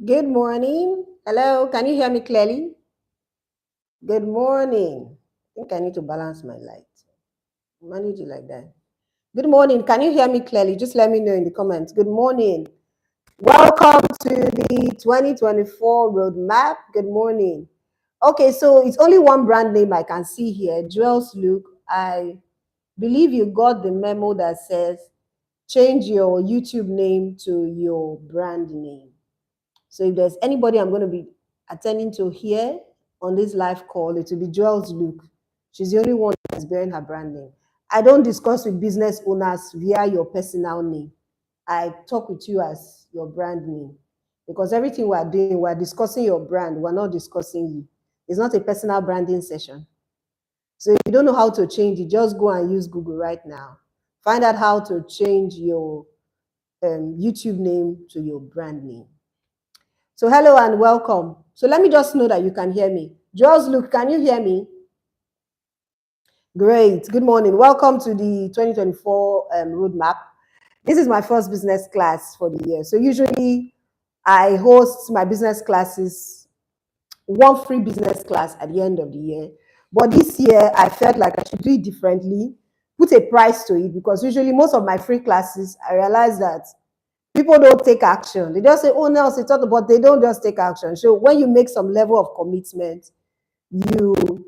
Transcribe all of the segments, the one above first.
Good morning. Hello, can you hear me clearly? Good morning. I think I need to balance my light. Manage it like that. Good morning. Can you hear me clearly? Just let me know in the comments. Good morning. Welcome to the 2024 roadmap. Good morning. Okay, so it's only one brand name I can see here, Jewels Look. I believe you got the memo that says change your YouTube name to your brand name. So if there's anybody I'm going to be attending to here on this live call, it will be Joel's Luke. She's the only one that's bearing her brand name. I don't discuss with business owners via your personal name. I talk with you as your brand name because everything we're doing, we're discussing your brand. We're not discussing you. It's not a personal branding session. So if you don't know how to change it, just go and use Google right now. Find out how to change your YouTube name to your brand name. So hello and welcome. So let me just know that you can hear me. Just look, can you hear me? Great. Good morning. Welcome to the 2024 roadmap. This is my first business class for the year. So usually I host my business classes, one free business class at the end of the year. But this year I felt like I should do it differently, put a price to it because usually most of my free classes, I realize that people don't take action. They just say, oh, no, it's not, but they don't just take action. So when you make some level of commitment, you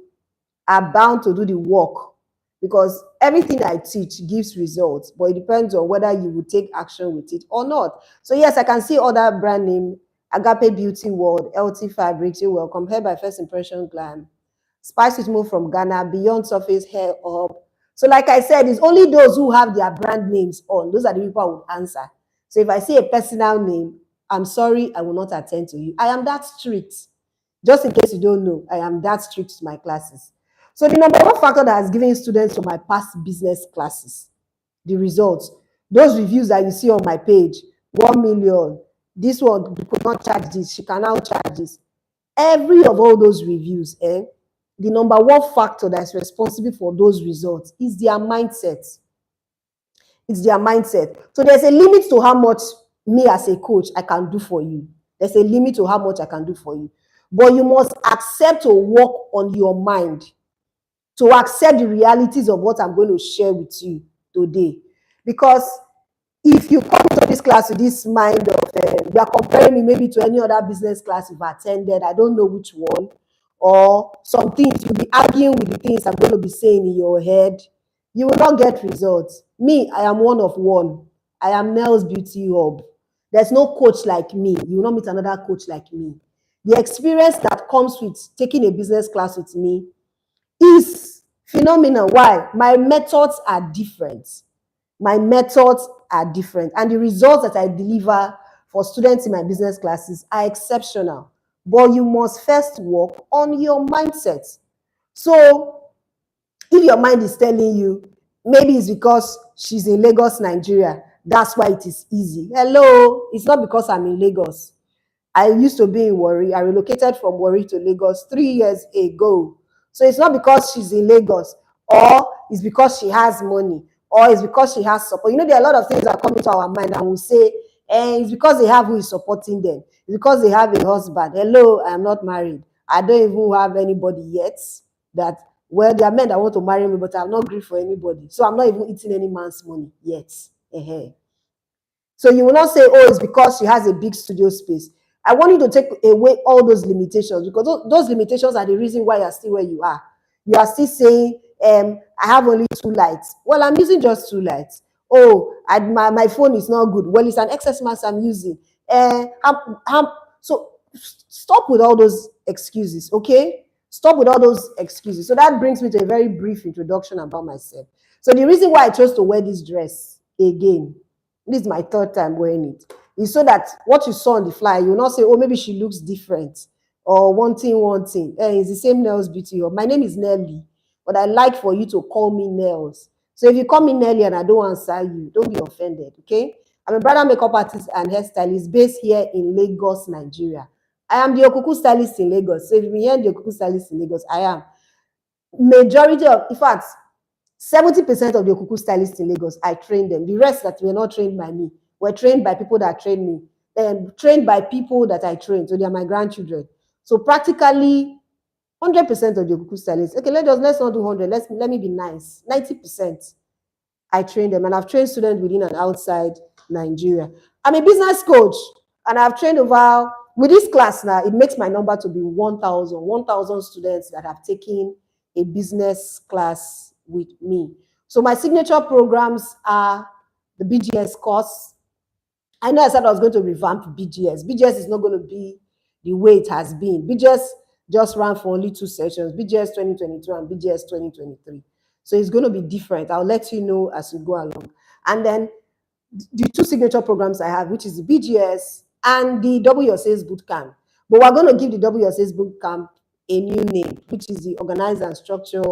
are bound to do the work because everything I teach gives results, but it depends on whether you will take action with it or not. So yes, I can see other brand name, Agape Beauty World, LT Fabrics, you're welcome, Hair by First Impression Glam, Spice with Move from Ghana, Beyond Surface Hair Up. So like I said, it's only those who have their brand names on. Those are the people I would answer. So if I see a personal name, I'm sorry, I will not attend to you. I am that strict. Just in case you don't know, I am that strict to my classes. So the number one factor that has given students to my past business classes, the results, those reviews that you see on my page, 1 million, this one, you could not charge this, she can now charge this. Every of all those reviews, the number one factor that's responsible for those results is their mindset. It's their mindset. So there's a limit to how much me as a coach I can do for you. There's a limit to how much I can do for you. But you must accept to work on your mind, to accept the realities of what I'm going to share with you today. Because if you come to this class with this mind of, you are comparing me maybe to any other business class you've attended, I don't know which one, or some things you'll be arguing with the things I'm going to be saying in your head, you will not get results. Me, I am one of one. I am Nell's Beauty Hub. There's no coach like me. You will not meet another coach like me. The experience that comes with taking a business class with me is phenomenal. Why? My methods are different. My methods are different. And the results that I deliver for students in my business classes are exceptional. But you must first work on your mindset. So if your mind is telling you, maybe it's because she's in Lagos, Nigeria, that's why it is easy. Hello, it's not because I'm in Lagos. I used to be in Warri. I relocated from Warri to Lagos 3 years ago. So it's not because she's in Lagos, or it's because she has money, or it's because she has support. You know, there are a lot of things that come into our mind and we say, it's because they have who is supporting them. It's because they have a husband. Hello, I am not married. I don't even have anybody yet that, well, there are men that want to marry me, but I'm not great for anybody. So I'm not even eating any man's money yet. So you will not say, oh, it's because she has a big studio space. I want you to take away all those limitations because those limitations are the reason why you're still where you are. You are still saying, I have only 2 lights. Well, I'm using just 2 lights. Oh, my phone is not good. Well, it's an excess mass I'm using. So stop with all those excuses, okay? Stop with all those excuses. So that brings me to a very brief introduction about myself. So the reason why I chose to wear this dress again, this is my third time wearing it, is so that what you saw on the flyer, you will not say, oh, maybe she looks different or one thing. It's the same Nails Beauty Hub. My name is Nelly, but I like for you to call me Nails. So if you call me Nelly and I don't answer you, don't be offended, okay? I'm a bridal makeup artist and hairstylist based here in Lagos, Nigeria. I am the Okuku stylist in Lagos. So if you hear the Okuku stylist in Lagos, I am. Majority of, in fact, 70% of the Okuku stylists in Lagos, I trained them. The rest that were not trained by me were trained by people that trained me. trained by people that I train. So they are my grandchildren. So practically 100% of the Okuku stylists. Okay, let's not do 100. Let me be nice. 90%. I train them, and I've trained students within and outside Nigeria. I'm a business coach, and I've trained over, with this class now, it makes my number to be 1,000 students that have taken a business class with me. So my signature programs are the BGS course. I know I said I was going to revamp BGS. BGS is not going to be the way it has been. BGS just ran for only 2 sessions, BGS 2022 and BGS 2023. So it's going to be different. I'll let you know as we go along. And then the 2 signature programs I have, which is the BGS and the W Sales Bootcamp. But we're going to give the W Sales Bootcamp a new name, which is the Organize and Structure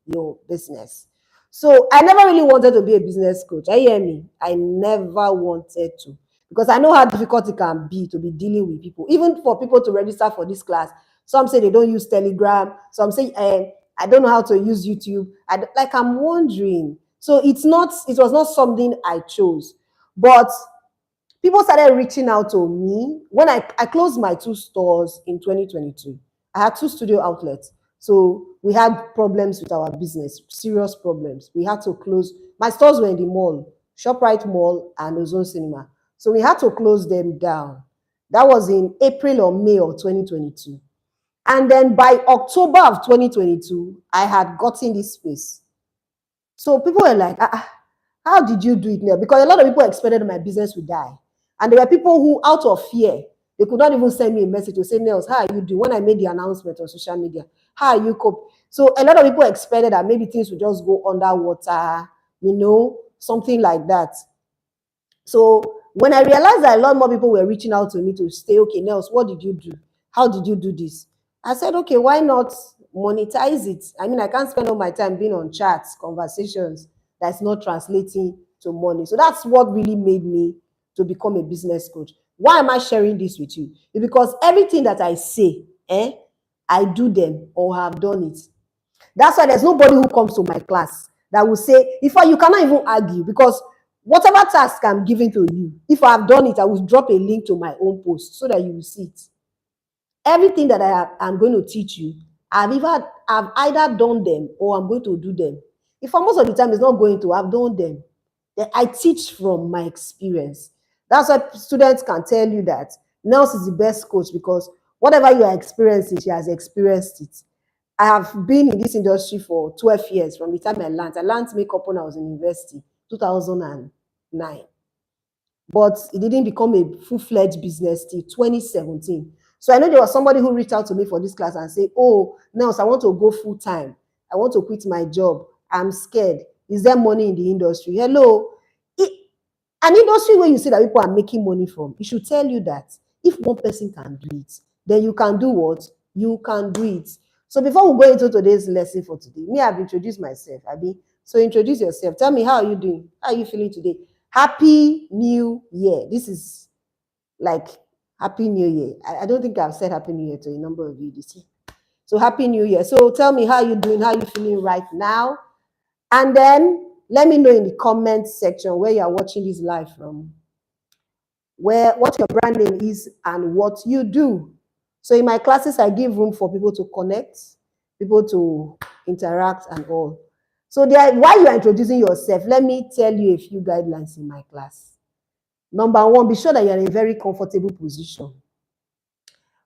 Your Business. So I never really wanted to be a business coach. I hear me. I never wanted to, because I know how difficult it can be to be dealing with people. Even for people to register for this class, some say they don't use Telegram. Some say, I don't know how to use YouTube. I'm wondering. So it was not something I chose. But people started reaching out to me when I closed my 2 stores in 2022. I had 2 studio outlets. So we had problems with our business, serious problems. We had to close. My stores were in the mall, ShopRite Mall and Ozone Cinema. So we had to close them down. That was in April or May of 2022. And then by October of 2022, I had gotten this space. So people were like, how did you do it now? Because a lot of people expected my business would die. And there were people who, out of fear, they could not even send me a message to say, Nels, how are you doing? When I made the announcement on social media, how are you coping? So a lot of people expected that maybe things would just go underwater, something like that. So when I realized that a lot more people were reaching out to me to say, okay, Nels, what did you do? How did you do this? I said, okay, why not monetize it? I mean, I can't spend all my time being on chats, conversations that's not translating to money. So that's what really made me to become a business coach. Why am I sharing this with you? It's because everything that I say, I do them or have done it. That's why there's nobody who comes to my class that will say, in fact, you cannot even argue, because whatever task I'm giving to you, if I've done it, I will drop a link to my own post so that you will see it. Everything that I'm going to teach you, I've either done them or I'm going to do them. If most of the time it's not going to, I've done them. Then I teach from my experience. That's why students can tell you that Nels is the best coach, because whatever you are experiencing, she has experienced it. I have been in this industry for 12 years from the time I learned. I learned makeup when I was in university, 2009. But it didn't become a full-fledged business till 2017. So I know there was somebody who reached out to me for this class and said, oh, Nels, I want to go full-time. I want to quit my job. I'm scared. Is there money in the industry? Hello. An industry where you see that people are making money from, it should tell you that if one person can do it, then you can do what? You can do it. So before we go into today's lesson for today, I've introduced myself. So introduce yourself. Tell me, how are you doing? How are you feeling today? Happy New Year. This is like Happy New Year. I don't think I've said Happy New Year to a number of you this year. So Happy New Year. So tell me, how are you doing? How are you feeling right now? And then let me know in the comment section where you are watching this live from, what your brand name is and what you do. So in my classes, I give room for people to connect, people to interact and all. So while you are introducing yourself, let me tell you a few guidelines in my class. Number 1, be sure that you're in a very comfortable position.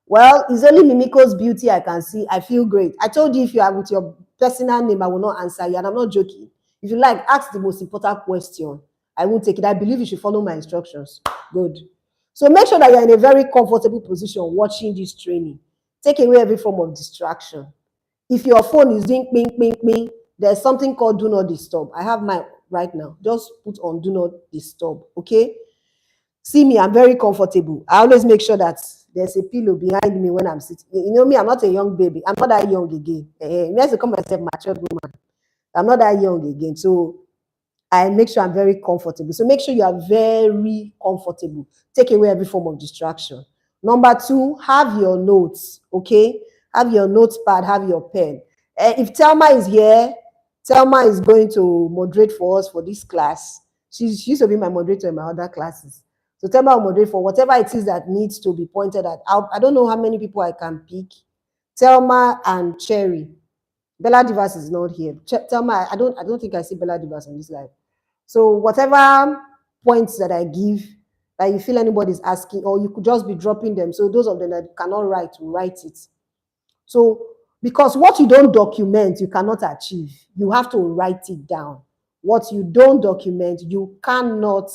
Well, it's only Mimiko's beauty I can see. I feel great. I told you, if you are with your personal name, I will not answer you, and I'm not joking. If you like, ask the most important question. I won't take it. I believe you should follow my instructions. Good. So make sure that you're in a very comfortable position watching this training. Take away every form of distraction. If your phone is doing ping, ping, ping, there's something called do not disturb. I have mine right now. Just put on do not disturb, okay? See me, I'm very comfortable. I always make sure that there's a pillow behind me when I'm sitting. You know me, I'm not a young baby. I'm not that young again. Me has to call myself matured woman. I'm not that young again. So I make sure I'm very comfortable. So make sure you are very comfortable. Take away every form of distraction. Number 2, have your notes, okay? Have your notepad, have your pen. If Thelma is here, Thelma is going to moderate for us for this class. She used to be my moderator in my other classes. So Thelma will moderate for whatever it is that needs to be pointed at. I don't know how many people I can pick. Thelma and Cherry. Bella Divas is not here. Thelma, I don't think I see Bella Divas on this live. So whatever points that I give, that you feel anybody's asking, or you could just be dropping them. So those of them that cannot write will write it. So because what you don't document, you cannot achieve. You have to write it down. What you don't document, you cannot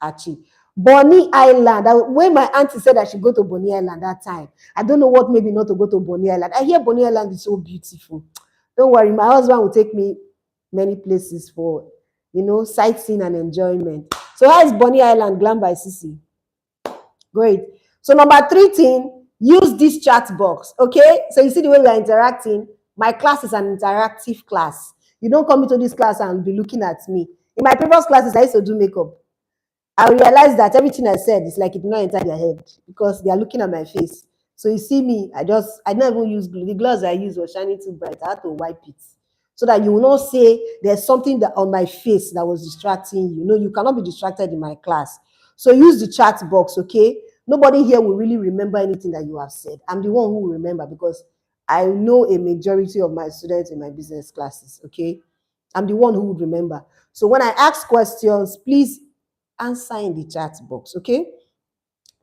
achieve. Bonny Island. When my auntie said I should go to Bonny Island that time, I don't know what made me not to go to Bonny Island. I hear Bonny Island is so beautiful. Don't worry, my husband will take me many places for, sightseeing and enjoyment. So how is Bonny Island, Glam by Sissy? Great. So number 3 thing, use this chat box. Okay. So you see the way we are interacting. My class is an interactive class. You don't come into this class and be looking at me. In my previous classes, I used to do makeup. I realized that everything I said is like it did not enter their head because they are looking at my face. So you see me, I don't even use glue. The gloves I used was shining too bright. I had to wipe it so that you will not say there's something that on my face that was distracting you. No, you cannot be distracted in my class. So use the chat box, okay? Nobody here will really remember anything that you have said. I'm the one who will remember because I know a majority of my students in my business classes, okay? I'm the one who would remember. So when I ask questions, please answer in the chat box, okay?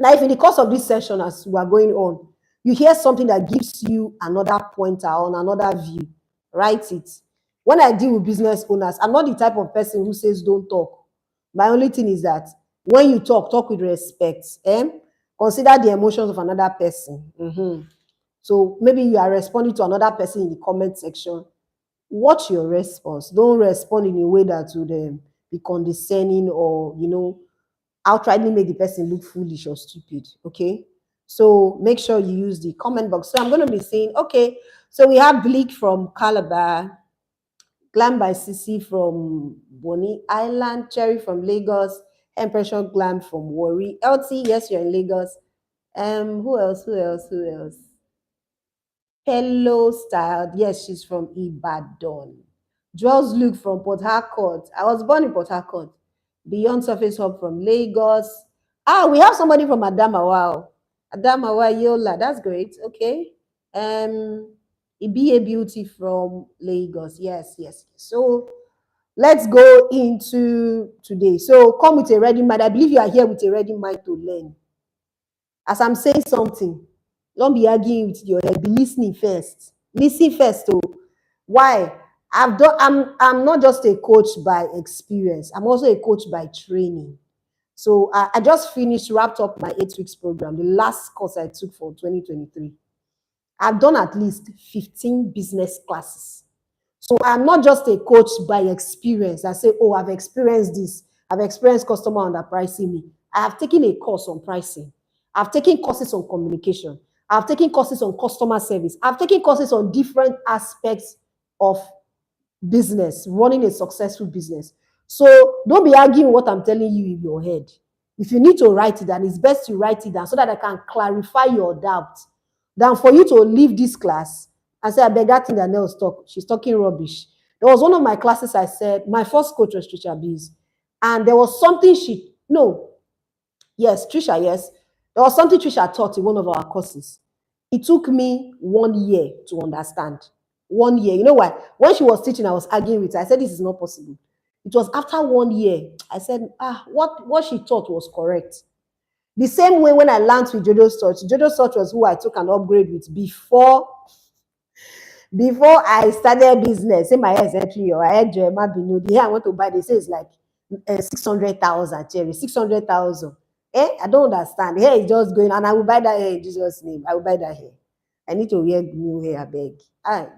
Now, if in the course of this session, as we are going on, you hear something that gives you another pointer on another view, write it. When I deal with business owners, I'm not the type of person who says don't talk. My only thing is that when you talk with respect. Consider the emotions of another person. So maybe you are responding to another person in the comment section. Watch your response. Don't respond in a way that would be condescending or, outrightly make the person look foolish or stupid. Okay. So make sure you use the comment box. So I'm going to be saying, okay, so we have Bleak from Calabar, Glam by Sissy from Bonny Island, Cherry from Lagos, Impression Glam from Warri, LT, yes, you're in Lagos. Who else? Hello Style, yes, she's from Ibadan. Jules Luke from Port Harcourt. I was born in Port Harcourt. Beyond Surface Hub from Lagos. We have somebody from Adamawa. Adamawa Yola, that's great. Okay. Ibiye Beauty from Lagos. Yes. So let's go into today. So come with a ready mind. I believe you are here with a ready mind to learn. As I'm saying something, don't be arguing with your head. Be listening first. Listen first. Oh, why? I'm not just a coach by experience. I'm also a coach by training. So I just wrapped up my 8 weeks program, the last course I took for 2023. I've done at least 15 business classes. So I'm not just a coach by experience. I say, oh, I've experienced this. I've experienced customer underpricing me. I have taken a course on pricing. I've taken courses on communication. I've taken courses on customer service. I've taken courses on different aspects of business, running a successful business. So don't be arguing what I'm telling you in your head. If you need to write it down, it's best you write it down so that I can clarify your doubt than for you to leave this class and say, I beg that thing that Nell's talk. She's talking rubbish. There was one of my classes I said, my first coach was Trisha Bees. And there was something Trisha, yes. There was something Trisha taught in one of our courses. It took me 1 year to understand. 1 year. You know why? When she was teaching, I was arguing with her. I said, this is not possible. It was after 1 year, I said, what she taught was correct. The same way when I learned with Jojo's Touch. Jojo's Touch was who I took an upgrade with before I started business. Say my hair is actually, or I had Jeremiah Binu. The hair I want to buy, they say it's like 600,000, Cherry, 600,000. I don't understand. The hair is just going, and I will buy that hair in Jesus' name. I will buy that hair. I need to wear new hair, I beg.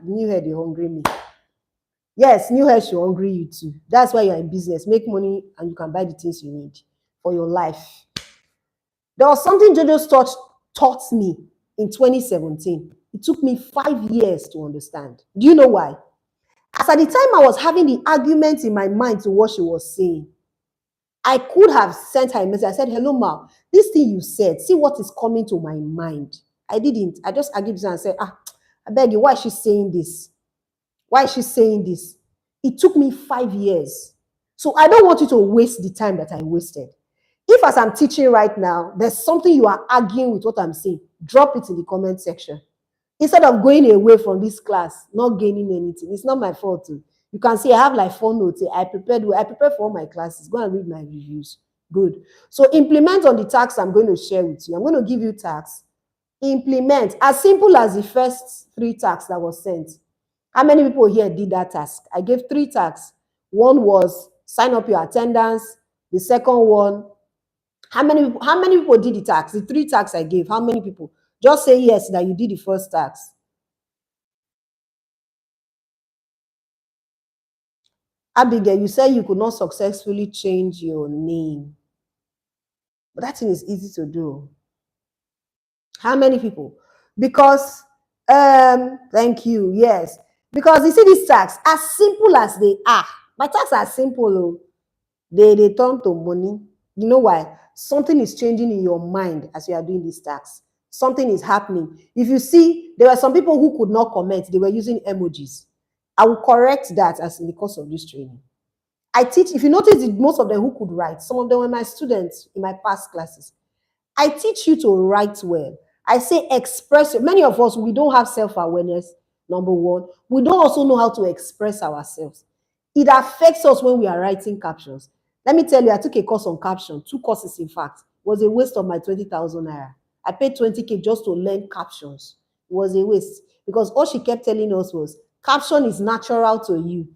New hair, they hungry me. Yes, new hair should hungry you too. That's why you're in business. Make money and you can buy the things you need for your life. There was something Jojo's Touch taught me in 2017. It took me 5 years to understand. Do you know why? As at the time I was having the argument in my mind to what she was saying, I could have sent her a message. I said, hello, ma, this thing you said, see what is coming to my mind. I didn't. I just argued with her and said, I beg you, why is she saying this? Why is she saying this? It took me 5 years. So I don't want you to waste the time that I wasted. If if as I'm teaching right now, there's something you are arguing with what I'm saying, drop it in the comment section. Instead of going away from this class, not gaining anything. It's not my fault too. You can see I have like 4 notes. I prepare for all my classes. Go and read my reviews. Good. So implement on the tasks I'm going to share with you. I'm going to give you tasks. Implement. As simple as the first 3 tasks that was sent. How many people here did that task? I gave 3 tasks. One was sign up your attendance. The second one, how many people did the task? The 3 tasks I gave, how many people? Just say yes that you did the first task. Abigail, you said you could not successfully change your name. But that thing is easy to do. How many people? Because, thank you, yes. Because you see these tasks, as simple as they are, my tasks are simple, oh, they turn to money. You know why? Something is changing in your mind as you are doing these tasks. Something is happening. If you see, there were some people who could not comment, they were using emojis. I will correct that as in the course of this training. I teach, if you notice, most of them who could write, some of them were my students in my past classes. I teach you to write well. I say express. Many of us, we don't have self-awareness, number one. We don't also know how to express ourselves. It affects us when we are writing captions. Let me tell you, I took a course on caption, 2 courses in fact. It was a waste of my 20,000 naira. I paid 20K just to learn captions. It was a waste because all she kept telling us was, caption is natural to you.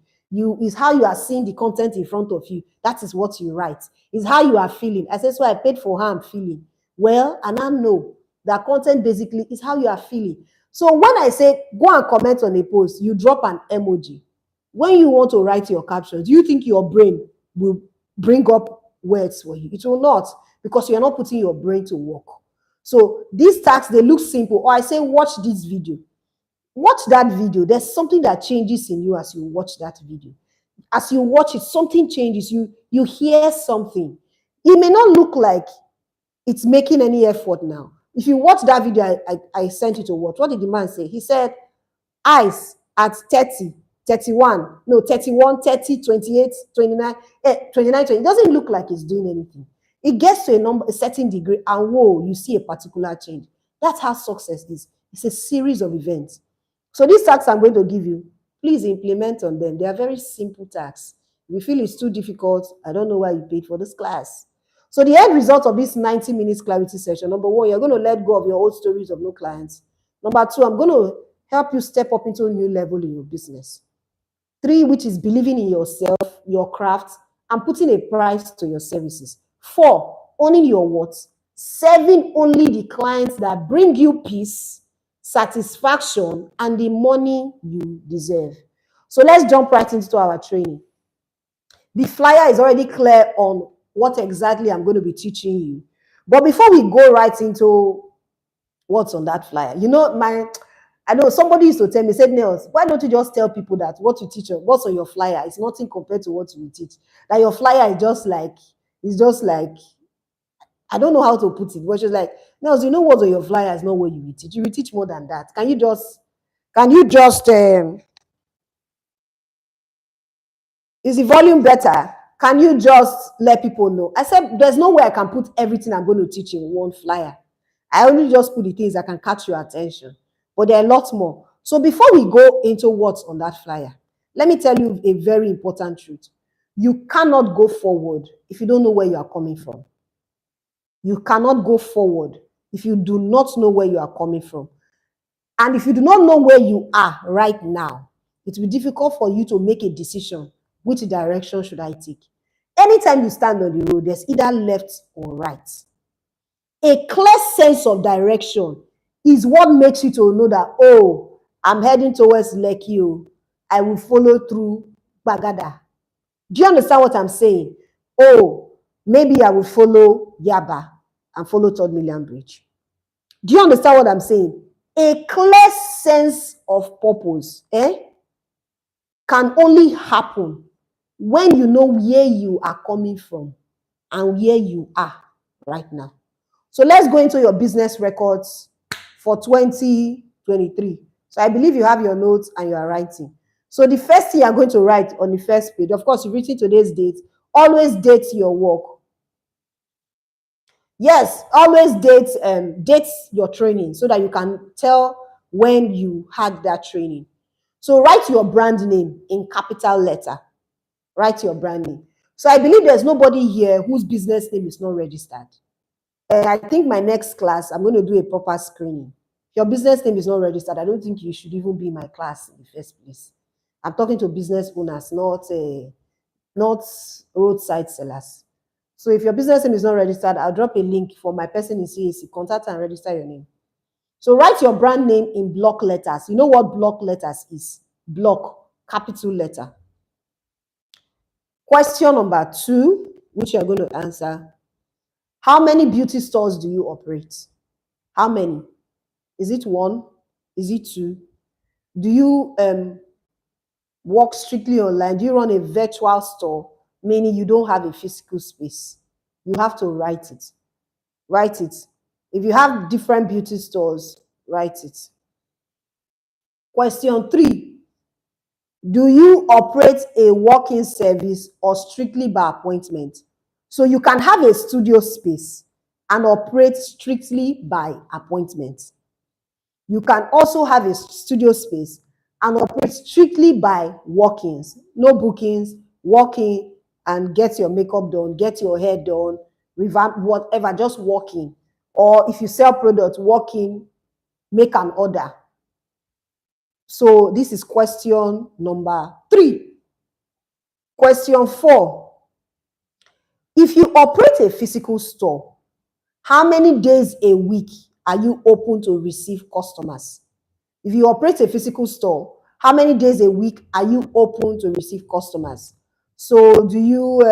Is how you are seeing the content in front of you. That is what you write. Is how you are feeling. I said, so I paid for how I'm feeling. Well, and I know that content basically is how you are feeling. So when I say go and comment on a post, you drop an emoji. When you want to write your caption, do you think your brain will bring up words for you? It will not, because you're not putting your brain to work. So these tasks, they look simple. Or I say, watch this video. Watch that video. There's something that changes in you as you watch that video. As you watch it, something changes. You hear something. It may not look like it's making any effort now. If you watch that video I sent you to watch, what did the man say? He said, eyes at 30, 31, no, 31, 30, 28, 29, 29, 20. It doesn't look like it's doing anything. It gets to a certain degree, and whoa, you see a particular change. That's how success is. It's a series of events. So these tasks I'm going to give you, please implement on them. They are very simple tasks. If you feel it's too difficult, I don't know why you paid for this class. So the end result of this 90 minutes clarity session, number one, you're going to let go of your old stories of no clients. Number two, I'm going to help you step up into a new level in your business. 3, which is believing in yourself, your craft, and putting a price to your services. 4, owning your worth. 7, only the clients that bring you peace, satisfaction, and the money you deserve. So let's jump right into our training. The flyer is already clear on what exactly I'm going to be teaching you. But before we go right into what's on that flyer, you know, I know somebody used to tell me, said, Nels, why don't you just tell people that what you teach, what's on your flyer is nothing compared to what you teach? That your flyer is just like, I don't know how to put it, but she's like, Nels, you know what's on your flyer is not what you will teach. You will teach more than that. Can you just, is the volume better? Can you just let people know? I said, there's no way I can put everything I'm going to teach in one flyer. I only just put the things that can catch your attention. But there are lots more. So before we go into what's on that flyer, let me tell you a very important truth. You cannot go forward if you don't know where you are coming from. You cannot go forward if you do not know where you are coming from. And if you do not know where you are right now, it will be difficult for you to make a decision. Which direction should I take? Anytime you stand on the road, there's either left or right. A clear sense of direction is what makes you to know that, oh, I'm heading towards Lekki. I will follow through Bagada. Do you understand what I'm saying? Oh, maybe I will follow Yaba and follow Third Million Bridge. Do you understand what I'm saying? A clear sense of purpose can only happen when you know where you are coming from and where you are right now. So let's go into your business records for 2023. So I believe you have your notes and you are writing. So the first thing you're going to write on the first page, of course, you've written today's date. Always date your work. Yes, always date your training so that you can tell when you had that training. So write your brand name in capital letter. Write your brand name. So I believe there's nobody here whose business name is not registered. And I think my next class, I'm going to do a proper screening. If your business name is not registered, I don't think you should even be in my class in the first place. I'm talking to business owners, not roadside sellers. So if your business name is not registered, I'll drop a link for my person in CAC. Contact and register your name. So write your brand name in block letters. You know what block letters is? Block, capital letter. Question number 2, which you're going to answer. How many beauty stores do you operate? How many? Is it 1? Is it 2? Do you work strictly online? Do you run a virtual store, meaning you don't have a physical space? You have to write it. Write it. If you have different beauty stores, write it. Question 3. Do you operate a walk-in service or strictly by appointment? So you can have a studio space and operate strictly by appointment. You can also have a studio space and operate strictly by walk-ins. No bookings, walk in and get your makeup done, get your hair done, revamp, whatever, just walk in. Or if you sell products, walk in, make an order. So this is question number 3. Question 4. If you operate a physical store, how many days a week are you open to receive customers? If you operate a physical store, how many days a week are you open to receive customers? So are you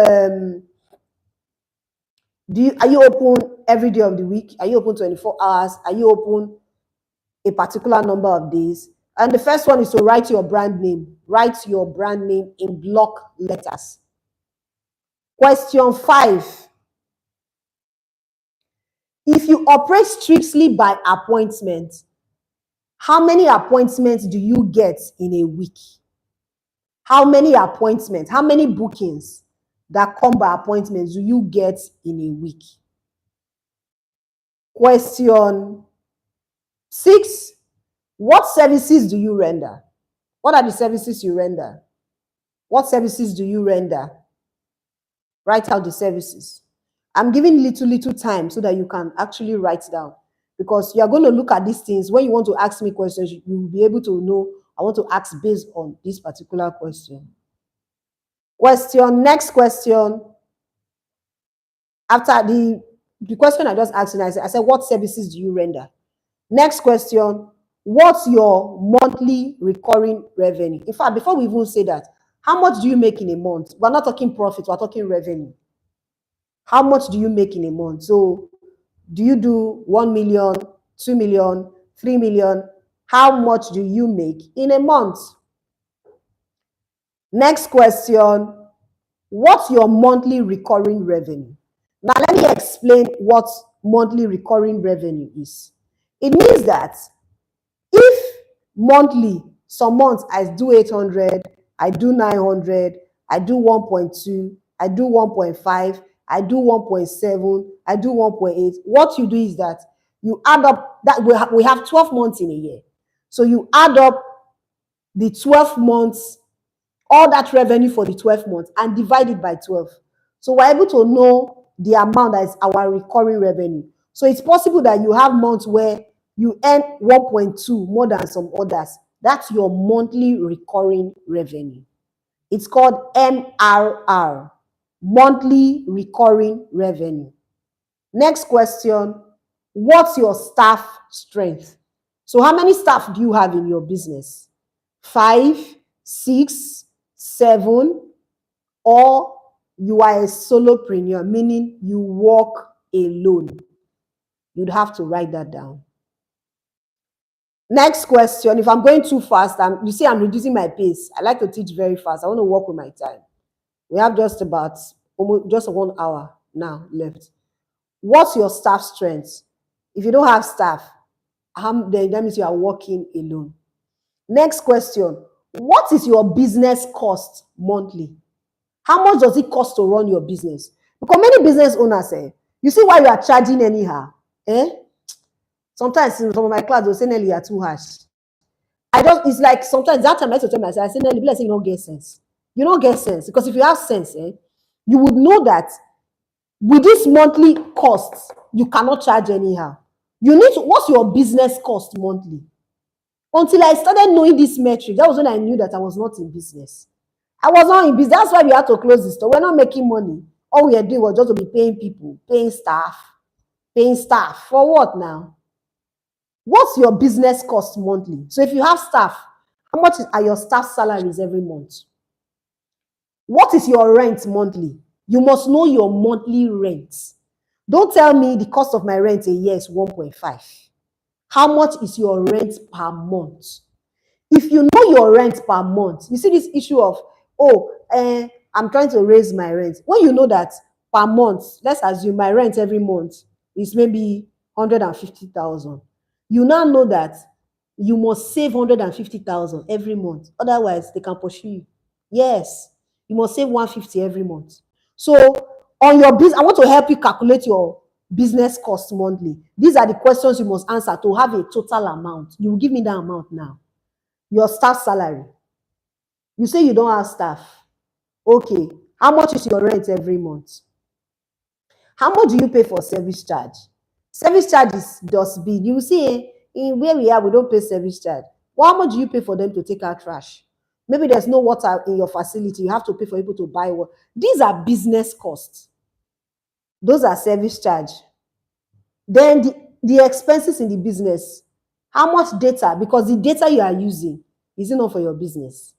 open every day of the week? Are you open 24 hours? Are you open a particular number of days? And the first one is to write your brand name. Write your brand name in block letters. Question 5. If you operate strictly by appointment, how many appointments do you get in a week? How many appointments, how many bookings that come by appointments do you get in a week? Question 6. What services do you render? What are the services you render? What services do you render? Write out the services. I'm giving little time so that you can actually write down, because you are going to look at these things. When you want to ask me questions, you will be able to know I want to ask based on this particular question. Next question. After the question I just asked, I said, what services do you render? Next question, what's your monthly recurring revenue? In fact, before we even say that, how much do you make in a month? We're not talking profit, we're talking revenue. How much do you make in a month? So do you do 1 million, 2 million, 3 million? How much do you make in a month? Next question, what's your monthly recurring revenue? Now, let me explain what monthly recurring revenue is. It means that if monthly, some months I do 800, I do 900, I do 1.2, I do 1.5, I do 1.7, I do 1.8, what you do is that you add up, that we have 12 months in a year. So you add up the 12 months, all that revenue for the 12 months, and divide it by 12. So we're able to know the amount that is our recurring revenue. So it's possible that you have months where you earn 1.2 more than some others. That's your monthly recurring revenue. It's called MRR, monthly recurring revenue. Next question, what's your staff strength? So how many staff do you have in your business? 5, 6, 7, or you are a solopreneur, meaning you work alone? You'd have to write that down. Next question, if I'm going too fast, you see I'm reducing my pace. I like to teach very fast. I want to work with my time. We have just 1 hour now left. What's your staff strength? If you don't have staff, then that means you are working alone. Next question, what is your business cost monthly? How much does it cost to run your business? Because many business owners say, You see why you are charging anyhow? Eh? Sometimes in some of my class, they'll say, Nelly, you are too harsh. It's like sometimes that time I used to tell myself, I say, Nelly, let's say you don't get sense. You don't get sense. Because if you have sense, you would know that with this monthly costs, you cannot charge anyhow. You need to, what's your business cost monthly? Until I started knowing this metric, that was when I knew that I was not in business. I was not in business. That's why we had to close the store. We're not making money. All we are doing was just to be paying people, paying staff. Paying staff. For what now? What's your business cost monthly? So if you have staff, how much are your staff salaries every month? What is your rent monthly? You must know your monthly rent. Don't tell me the cost of my rent a year is 1.5. How much is your rent per month? If you know your rent per month, you see this issue of, I'm trying to raise my rent. When you know that per month, let's assume my rent every month is maybe 150,000. You now know that you must save 150,000 every month. Otherwise, they can pursue you. Yes, you must save 150 every month. So on your business, I want to help you calculate your business cost monthly. These are the questions you must answer to have a total amount. You will give me that amount now. Your staff salary. You say you don't have staff. Okay. How much is your rent every month? How much do you pay for service charge? Service charge is dustbin. You see, in where we are, we don't pay service charge. Well, how much do you pay for them to take out trash? Maybe there's no water in your facility. You have to pay for people to buy water. These are business costs. Those are service charge. Then the expenses in the business. How much data? Because the data you are using is enough for your business.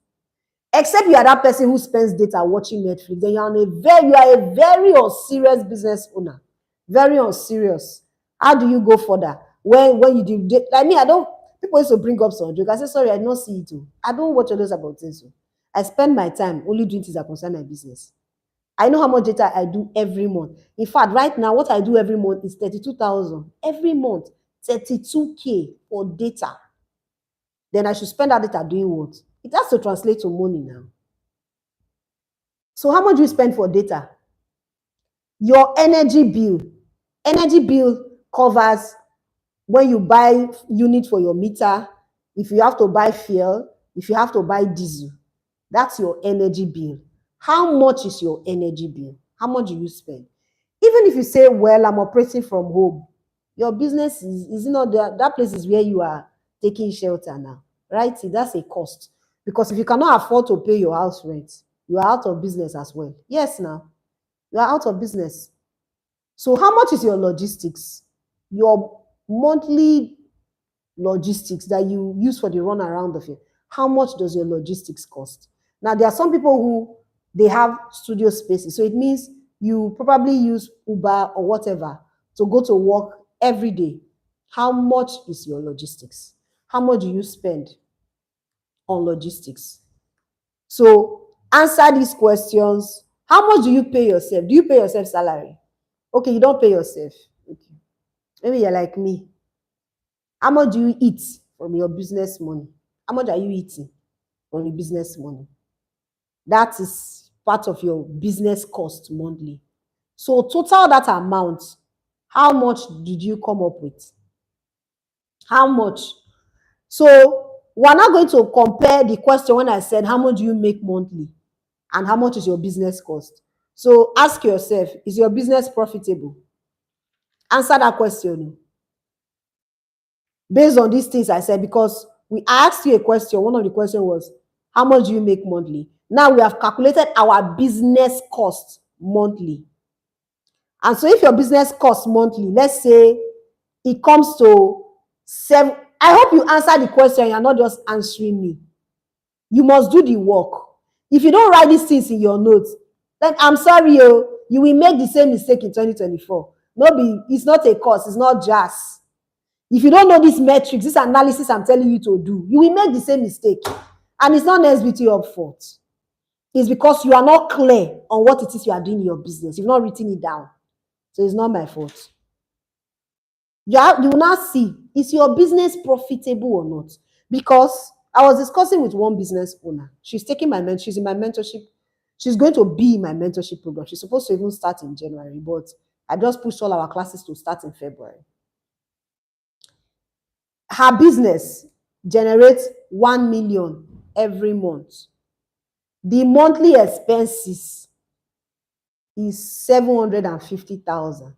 Except you are that person who spends data watching Netflix, then you are a very unserious business owner. Very unserious. How do you go further? When you do, like me, I don't, people used to bring up some joke. I say, sorry, I don't see it too. I don't watch all those about things. I spend my time only doing things that concern my business. I know how much data I do every month. In fact, right now, what I do every month is 32,000. Every month, 32K for data. Then I should spend that data doing what? It has to translate to money now. So how much do you spend for data? Your energy bill. Energy bill covers when you buy unit for your meter, if you have to buy fuel, if you have to buy diesel. That's your energy bill. How much is your energy bill? How much do you spend? Even if you say, well, I'm operating from home, your business is not there. That place is where you are taking shelter now, right? See, that's a cost. Because if you cannot afford to pay your house rent, you are out of business as well. Yes, now, you are out of business. So how much is your logistics? Your monthly logistics that you use for the run around of it. How much does your logistics cost? Now, there are some people who they have studio spaces. So it means you probably use Uber or whatever to go to work every day. How much is your logistics? How much do you spend on logistics? So answer these questions. How much do you pay yourself? Do you pay yourself salary? Okay, you don't pay yourself. Okay. Maybe you're like me. How much do you eat from your business money? How much are you eating from your business money? That is part of your business cost monthly. So total that amount, how much did you come up with? How much? So we're not going to compare the question when I said, how much do you make monthly? And how much is your business cost? So ask yourself, is your business profitable? Answer that question based on these things I said, because we asked you a question. One of the questions was, how much do you make monthly? Now we have calculated our business cost monthly. And so if your business cost monthly, let's say it comes to 7, I hope you answer the question. You're not just answering me. You must do the work. If you don't write these things in your notes, then I'm sorry, you will make the same mistake in 2024. It's not a course, it's not jazz. If you don't know these metrics, this analysis I'm telling you to do, you will make the same mistake. And it's not necessarily your fault. It's because you are not clear on what it is you are doing in your business. You've not written it down. So it's not my fault. You will now see, is your business profitable or not? Because I was discussing with one business owner. She's taking she's in my mentorship. She's going to be in my mentorship program. She's supposed to even start in January, but I just pushed all our classes to start in February. Her business generates 1 million every month. The monthly expenses is 750,000.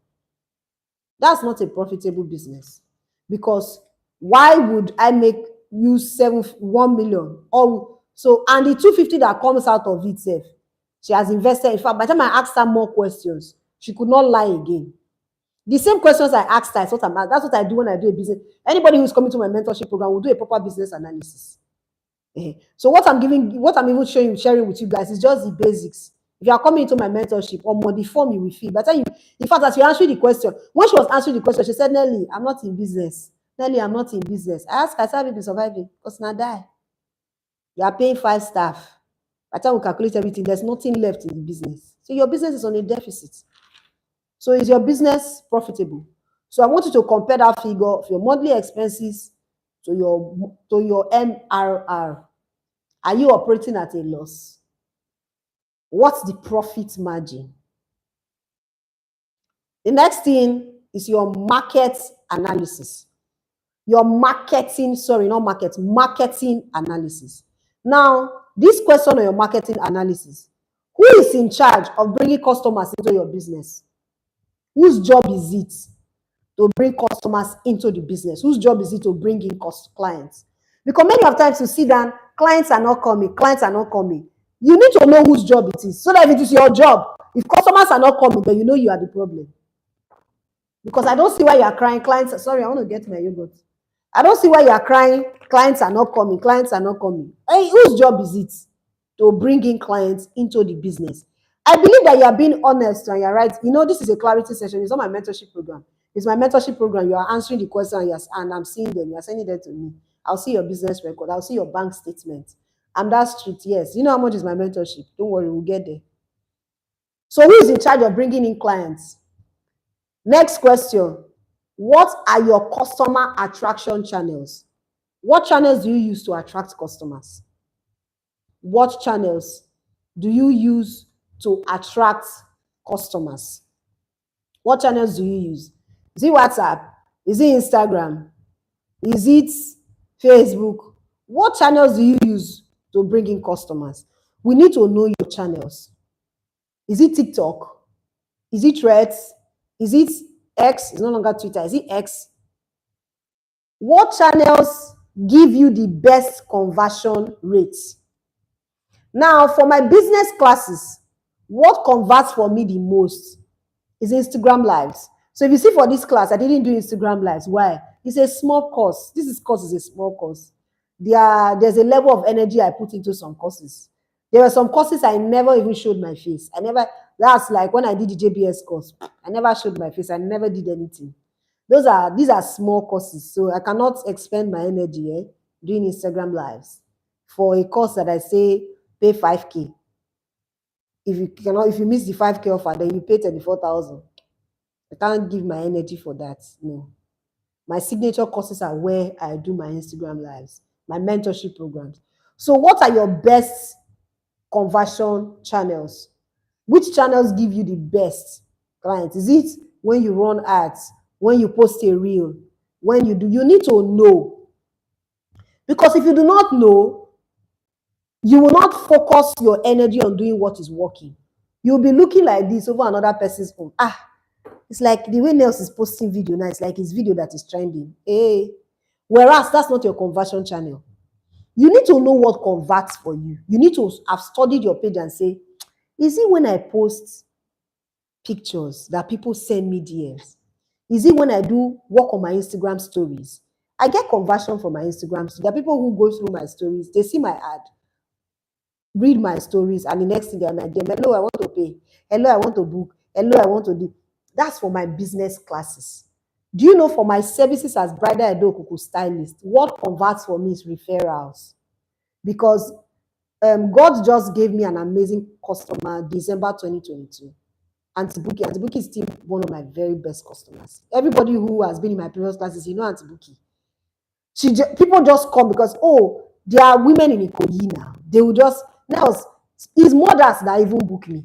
That's not a profitable business, because why would I make use 1 million? Or so, and the 250 that comes out of itself, she has invested. In fact, by the time I asked her more questions, she could not lie again. The same questions I asked her, that's what I do when I do a business. Anybody who's coming to my mentorship program will do a proper business analysis. So what I'm even sharing with you guys is just the basics. If you are coming into my mentorship, or more the form you will fill. By the time in fact, as you answered the question, when she was answering the question, she said, Nelly, I'm not in business. Nelly, I'm not in business. I asked her, have you been surviving? Because now die. You are paying 5 staff. By the time we calculate everything, there's nothing left in the business. So your business is on a deficit. So is your business profitable? So I want you to compare that figure of your monthly expenses to your MRR. Are you operating at a loss? What's the profit margin? The next thing is your market analysis. Your marketing analysis. Now, this question on your marketing analysis, who is in charge of bringing customers into your business? Whose job is it to bring customers into the business? Whose job is it to bring in clients? Because many of times you see that clients are not coming. You need to know whose job it is, so that if it is your job, if customers are not coming, then you know you are the problem. Because I don't see why you are crying. Clients, sorry, I want to get my yogurt. I don't see why you are crying. Clients are not coming. Hey, whose job is it to bring in clients into the business? I believe that you are being honest and you're right. You know, this is a clarity session. It's not my mentorship program. It's my mentorship program. You are answering the question, yes, and I'm seeing them. You're sending them to me. I'll see your business record. I'll see your bank statement. I'm that strict, yes. You know how much is my mentorship? Don't worry, we'll get there. So who is in charge of bringing in clients? Next question. What are your customer attraction channels? What channels do you use to attract customers? What channels do you use to attract customers? What channels do you use? Is it WhatsApp? Is it Instagram? Is it Facebook? What channels do you use to bring in customers? We need to know your channels. Is it TikTok? Is it Threads? Is it X? It's no longer Twitter. Is it X? What channels give you the best conversion rates? Now, for my business classes, what converts for me the most is Instagram Lives. So if you see for this class, I didn't do Instagram Lives. Why? It's a small course. This course is a small course. There's a level of energy I put into some courses. There were some courses I never even showed my face. That's like when I did the JBS course. I never showed my face. I never did anything. These are small courses, so I cannot expend my energy doing Instagram Lives for a course that I say pay 5K. If you miss the 5K offer, then you pay 34,000. I can't give my energy for that. No. My signature courses are where I do my Instagram Lives, my mentorship programs. So what are your best conversion channels? Which channels give you the best clients? Is it when you run ads, when you post a reel, you need to know. Because if you do not know, you will not focus your energy on doing what is working. You'll be looking like this over another person's phone. It's like the way Nels is posting video now, it's like his video that is trending. Whereas that's not your conversion channel. You need to know what converts for you. You need to have studied your page and say, is it when I post pictures that people send me DMs? Is it when I do work on my Instagram stories? I get conversion from my Instagram stories. There are people who go through my stories, they see my ad, read my stories, and the next thing they're like, hello, I want to pay. Hello, I want to book. Hello, I want to do. That's for my business classes. Do you know for my services as bridal Edo Okuku stylist, what converts for me is referrals? Because God just gave me an amazing customer December 2022. Auntie Buki. Auntie Buki is still one of my very best customers. Everybody who has been in my previous classes, you know Auntie Buki. People just come because, there are women in Ikoyi now. They will just, now, it's mothers that even book me.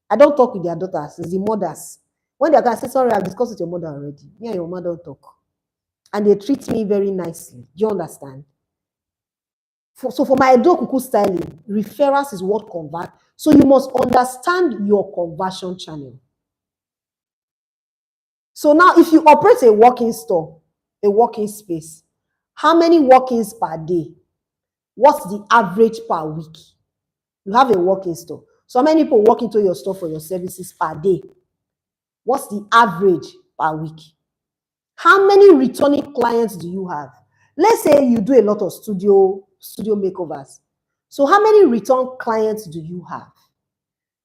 I don't talk with their daughters, it's the mothers. When they're going to say, sorry, I've discussed with your mother already. Me and your mother don't talk. And they treat me very nicely. Do you understand? So for my Edo Kuku styling, referrals is what convert. So you must understand your conversion channel. So now if you operate a walk-in store, a walk-in space, how many walk-ins per day? What's the average per week? You have a walk-in store. So how many people walk into your store for your services per day? What's the average per week? How many returning clients do you have? Let's say you do a lot of studio makeovers. So how many return clients do you have?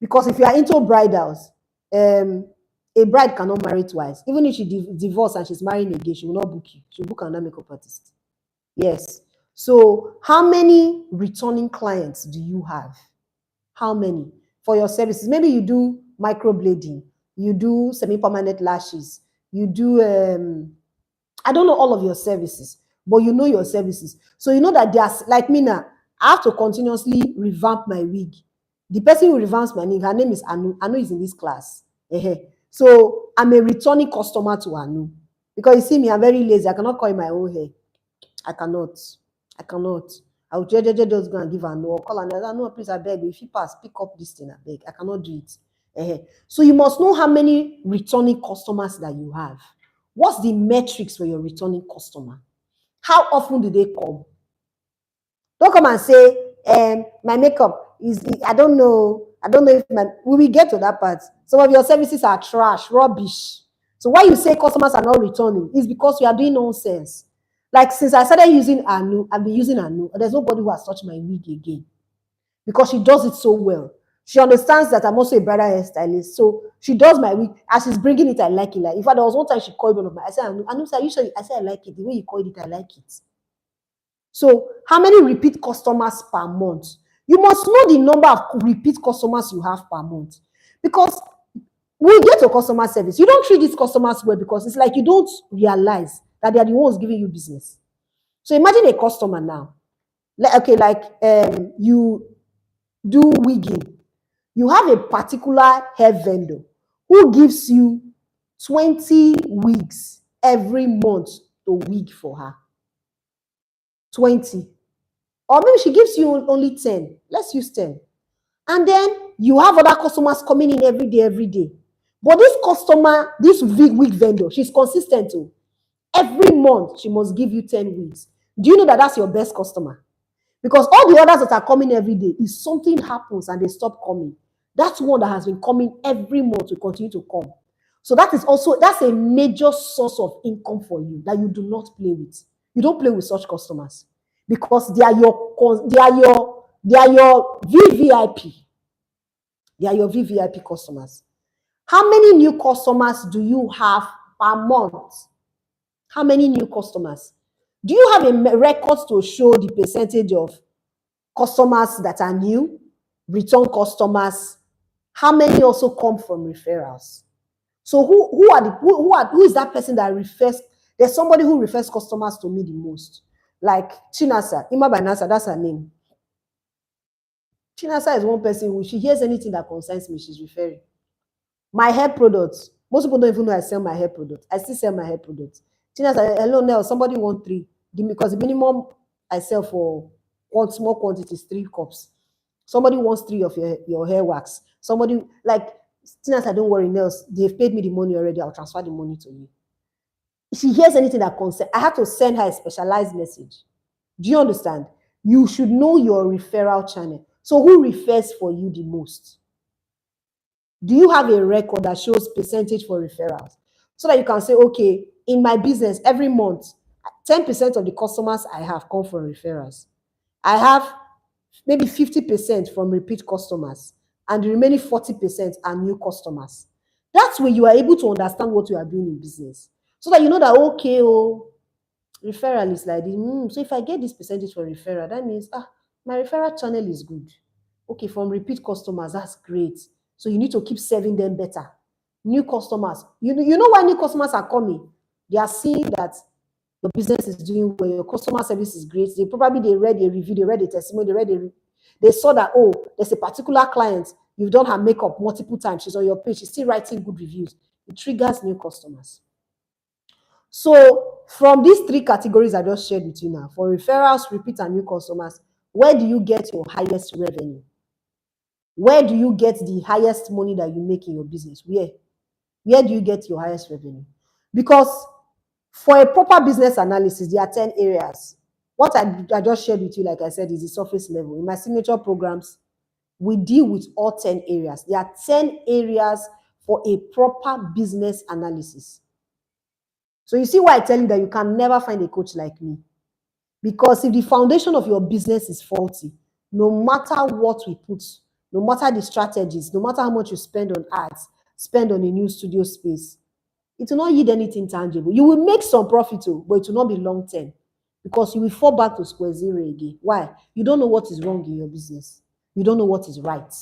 Because if you are into bridals, a bride cannot marry twice. Even if she divorced and she's marrying again, she will not book you. She will book another makeup artist. Yes. So how many returning clients do you have? How many? For your services, maybe you do microblading, you do semi-permanent lashes, you do, I don't know all of your services, but you know your services. So you know that there's, like me now, I have to continuously revamp my wig. The person who revamps my wig, her name is Anu. Anu is in this class. So I'm a returning customer to Anu. Because you see me, I'm very lazy. I cannot coil my own hair. I cannot. I will just go and give her no, call another. No, please, I beg you. If you pass, pick up this thing, I beg. I cannot do it. So you must know how many returning customers that you have. What's the metrics for your returning customer? How often do they come? Don't come and say, my makeup is, I don't know if we will get to that part. Some of your services are trash, rubbish. So why you say customers are not returning is because you are doing nonsense. Like since I started using Anu, I've been using Anu. There's nobody who has touched my wig again because she does it so well. She understands that I'm also a bridal hairstylist, so she does my wig. As she's bringing it, I like it. Like in fact, there was one time she called one of my. I said, Anu, are you sure? I said, I like it. The way you called it, I like it. So how many repeat customers per month? You must know the number of repeat customers you have per month, because we get your customer service. You don't treat these customers well because it's like you don't realize that they are the ones giving you business. So imagine a customer now. Okay, like you do wigging. You have a particular hair vendor who gives you 20 wigs every month to wig for her. 20. Or maybe she gives you only 10. Let's use 10. And then you have other customers coming in every day. But this customer, this wig vendor, she's consistent too. Every month, she must give you 10 wigs. Do you know that that's your best customer? Because all the others that are coming every day, if something happens and they stop coming, that's one that has been coming every month will continue to come. So that's a major source of income for you that you do not play with. You don't play with such customers because they are your VVIP. They are your VVIP customers. How many new customers do you have per month? How many new customers? Do you have a record to show the percentage of customers that are new, return customers? How many also come from referrals? So who is that person that refers? There's somebody who refers customers to me the most. Like Chinasa, Ima Banasa, that's her name. Chinasa is one person who, she hears anything that concerns me, she's referring. My hair products, most people don't even know I sell my hair products. I still sell my hair products. Chinasa, hello, Nell, somebody want 3. Because the minimum I sell for one small quantity is 3 cups. Somebody wants 3 of your hair wax. Somebody, like, Chinasa, don't worry, Nels, they've paid me the money already. I'll transfer the money to you. If she hears anything that concerns, I have to send her a specialized message. Do you understand? You should know your referral channel. So who refers for you the most? Do you have a record that shows percentage for referrals? So that you can say, okay, in my business, every month, 10% of the customers I have come from referrals. I have maybe 50% from repeat customers, and the remaining 40% are new customers. That's when you are able to understand what you are doing in business. So that you know that, okay, referral is like this. So if I get this percentage for referral, that means, my referral channel is good. Okay, from repeat customers, that's great. So you need to keep serving them better. New customers, you know why new customers are coming? They are seeing that your business is doing well, your customer service is great. They read a review, they read a testimony, they saw that, there's a particular client, you've done her makeup multiple times, she's on your page, she's still writing good reviews. It triggers new customers. So from these three categories I just shared with you now, for referrals, repeat, and new customers, where do you get your highest revenue? Where do you get the highest money that you make in your business? Where do you get your highest revenue? Because for a proper business analysis, there are 10 areas. What I just shared with you, like I said, is the surface level. In my signature programs, we deal with all 10 areas. There are 10 areas for a proper business analysis. So you see why I tell you that you can never find a coach like me. Because if the foundation of your business is faulty, no matter what we put, no matter the strategies, no matter how much you spend on ads, spend on a new studio space, it will not yield anything tangible. You will make some profit, but it will not be long term because you will fall back to square zero again. Why? You don't know what is wrong in your business. You don't know what is right.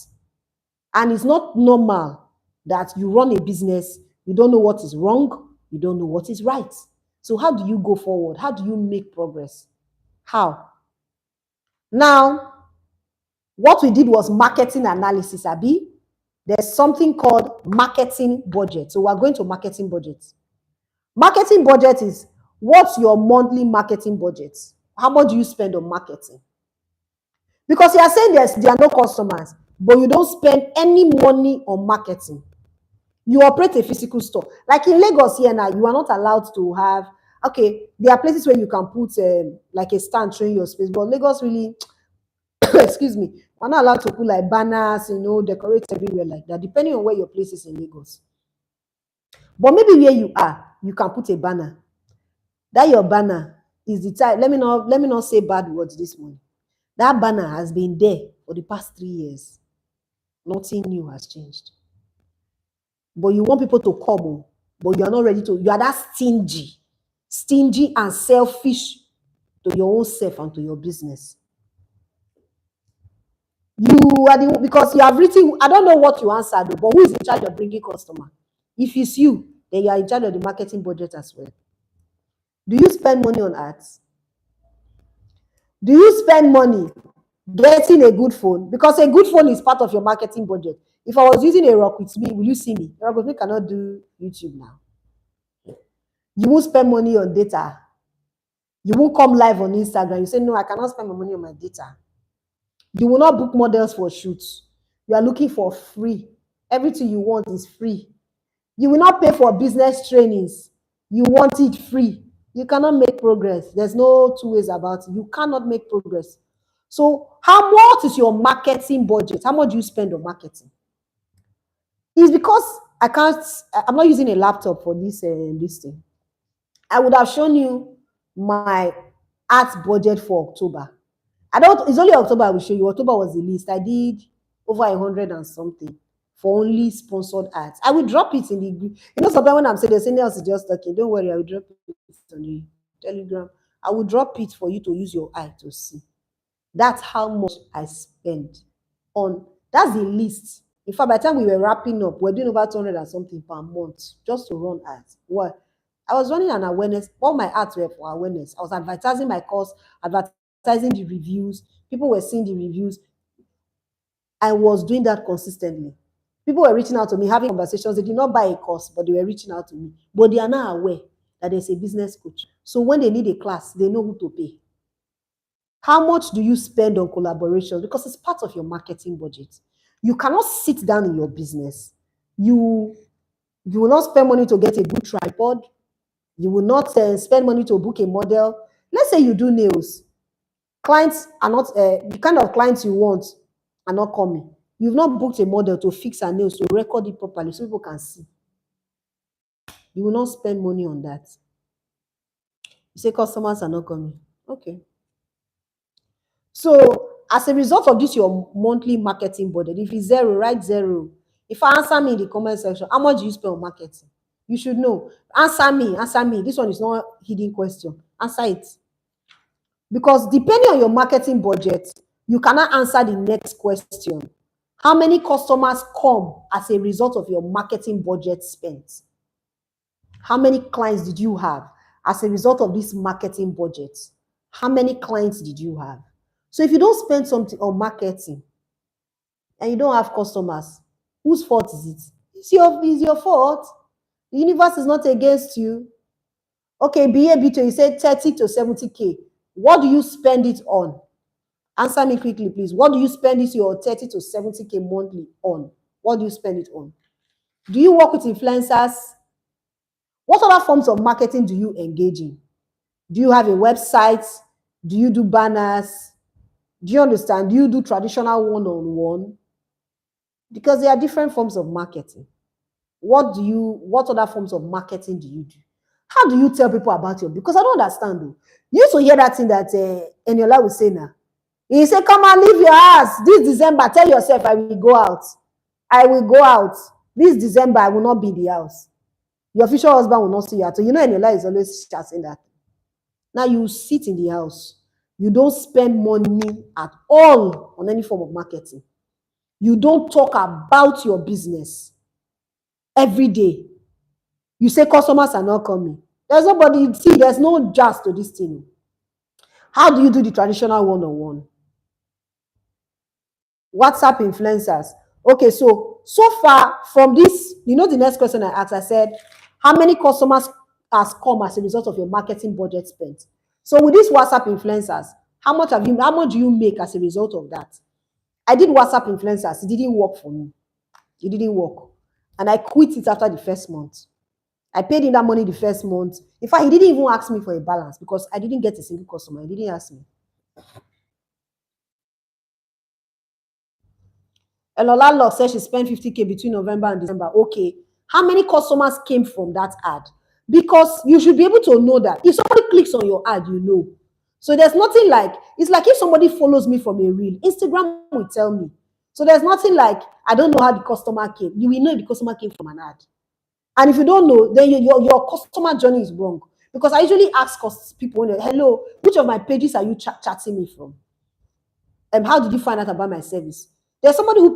And it's not normal that you run a business, you don't know what is wrong, you don't know what is right. So how do you go forward? How do you make progress? How? Now, what we did was marketing analysis, Abi. There's something called marketing budget. So we're going to marketing budget. Marketing budget is what's your monthly marketing budget? How much do you spend on marketing? Because you are saying there are no customers, but you don't spend any money on marketing. You operate a physical store. Like in Lagos here now, you are not allowed to have, okay, there are places where you can put like a stand showing your space, but Lagos really, excuse me, we're not allowed to put like banners, decorate everywhere like that, depending on where your place is in Lagos. But maybe where you are, you can put a banner. That your banner is the type, let me not say bad words this morning. That banner has been there for the past 3 years. Nothing new has changed. But you want people to come, but you are not ready to, you are that stingy and selfish to your own self and to your business. You are because you have written, I don't know what you answered, but who is in charge of bringing customer? If it's you, then you are in charge of the marketing budget as well. Do you spend money on ads? Do you spend money getting a good phone? Because a good phone is part of your marketing budget. If I was using a Rock with me, will you see me? Rock with me cannot do YouTube now. You won't spend money on data. You won't come live on Instagram. You say, no, I cannot spend my money on my data. You will not book models for shoots. You are looking for free. Everything you want is free. You will not pay for business trainings. You want it free. You cannot make progress. There's no two ways about it. You cannot make progress. So how much is your marketing budget? How much do you spend on marketing? It's because I'm not using a laptop for this thing. I would have shown you my art budget for October. It's only October I will show you. October was the least. I did over 100 and something for only sponsored ads. I will drop it in the group. Sometimes when I'm saying there's anything else is just talking, don't worry, I will drop it on the Telegram. I will drop it for you to use your eye to see. That's how much I spend on. That's the list. In fact, by the time we were wrapping up, we're doing over 200 and something per month just to run ads. What? I was running an awareness. All my ads were for awareness. I was advertising my course, advertising the reviews. People were seeing the reviews. I was doing that consistently. People were reaching out to me, having conversations. They did not buy a course, but they were reaching out to me. But they are now aware that there's a business coach. So when they need a class, they know who to pay. How much do you spend on collaborations? Because it's part of your marketing budget. You cannot sit down in your business. You will not spend money to get a good tripod. You will not spend money to book a model. Let's say you do nails. Clients are not, the kind of clients you want are not coming. You've not booked a model to fix her nails, to record it properly so people can see. You will not spend money on that. You say customers are not coming. Okay. So as a result of this, your monthly marketing budget, if it's zero, write zero. If I answer me in the comment section, how much do you spend on marketing? You should know. Answer me. This one is not a hidden question. Answer it. Because depending on your marketing budget, you cannot answer the next question. How many customers come as a result of your marketing budget spent? How many clients did you have as a result of this marketing budget? How many clients did you have? So if you don't spend something on marketing and you don't have customers, whose fault is it? It's your fault. The universe is not against you. Okay, BA, B2, you said 30 to 70K. What do you spend it on? Answer me quickly, please. What do you spend this your 30 to 70K monthly on? What do you spend it on? Do you work with influencers? What other forms of marketing do you engage in? Do you have a website? Do you do banners? Do you understand? Do you do traditional one-on-one? Because there are different forms of marketing. What other forms of marketing do you do? How do you tell people about your, because I don't understand though. You used to hear that thing that Eniola will say now. He say, come and leave your house. This December, tell yourself I will go out. I will go out. This December, I will not be in the house. Your future husband will not see you at all. You know Eniola is always saying that. Now you sit in the house. You don't spend money at all on any form of marketing. You don't talk about your business every day. You say customers are not coming. There's nobody, see, there's no jazz to this thing. How do you do the traditional one-on-one? WhatsApp influencers. Okay, so far from this, you know the next question I asked, I said, how many customers has come as a result of your marketing budget spent? So with these WhatsApp influencers, how much do you make as a result of that? I did WhatsApp influencers. It didn't work for me. It didn't work. And I quit it after the first month. I paid him that money the first month. In fact, he didn't even ask me for a balance because I didn't get a single customer. He didn't ask me. Elola Love said she spent 50K between November and December. Okay. How many customers came from that ad? Because you should be able to know that. If somebody clicks on your ad, you know. So there's nothing like, it's like if somebody follows me from a reel, Instagram will tell me. So there's nothing like, I don't know how the customer came. You will know if the customer came from an ad. And if you don't know, then your customer journey is wrong. Because I usually ask people, hello, which of my pages are you chatting me from? How did you find out about my service? There's somebody who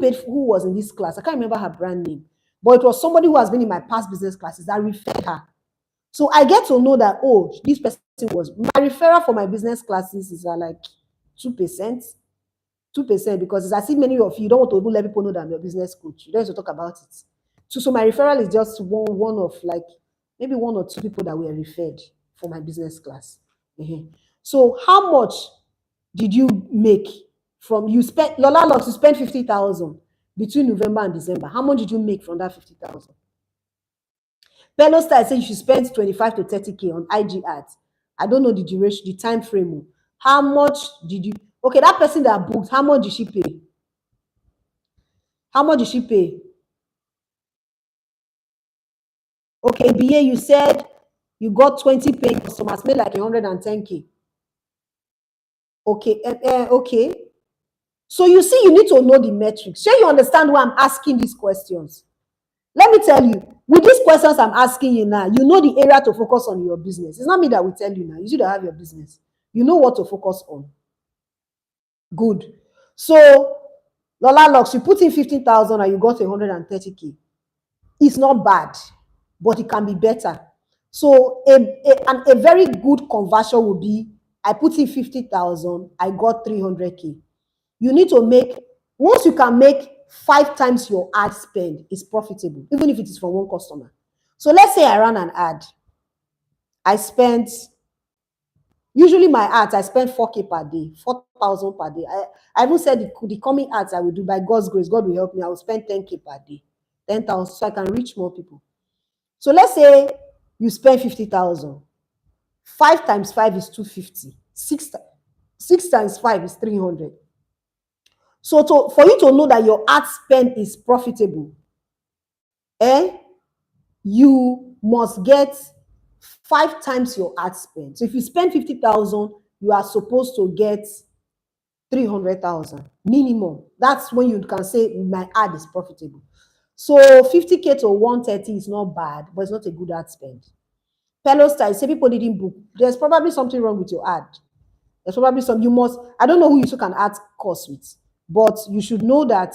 was in this class. I can't remember her brand name, but it was somebody who has been in my past business classes that referred her. So I get to know that, oh, this person was, my referral for my business classes is like 2%. 2%, because it's as if many of you don't want to even let people know that I'm your business coach. You don't have to talk about it. So my referral is just one of like maybe one or two people that were referred for my business class. So how much did you make from you spent Lola Locks, you spent 50,000 between November and December? How much did you make from that 50,000? Bello Style said you should spend 25 to 30K on IG ads. I don't know the duration, the time frame. How much did you, okay, that person that booked, how much did she pay? How much did she pay? Okay, BA, you said you got 20 paying customers, made like 110K. Okay, okay. So you see, you need to know the metrics. Sure, you understand why I'm asking these questions. Let me tell you, with these questions I'm asking you now, you know the area to focus on in your business. It's not me that will tell you now. You should have your business. You know what to focus on. Good. So, Lola Locks, you put in 15,000 and you got 130K. It's not bad, but it can be better. So, a very good conversion would be, I put in 50,000, I got 300K. You need to make, once you can make 5 times your ad spend, is profitable, even if it is for one customer. So let's say I ran an ad. I spent, usually my ads, I spend 4K per day, 4,000 per day. I even said the coming ads I will do, by God's grace, God will help me, I will spend 10K per day, 10,000, so I can reach more people. So let's say you spend 50,000. 5 times 5 is 250. 6 times 5 is 300. So for you to know that your ad spend is profitable, you must get 5 times your ad spend. So if you spend 50,000, you are supposed to get 300,000 minimum. That's when you can say my ad is profitable. So 50K to 130 is not bad, but it's not a good ad spend. Fellow style, say people didn't book. There's probably something wrong with your ad. There's probably some, you must, I don't know who you took an ad course with, but you should know that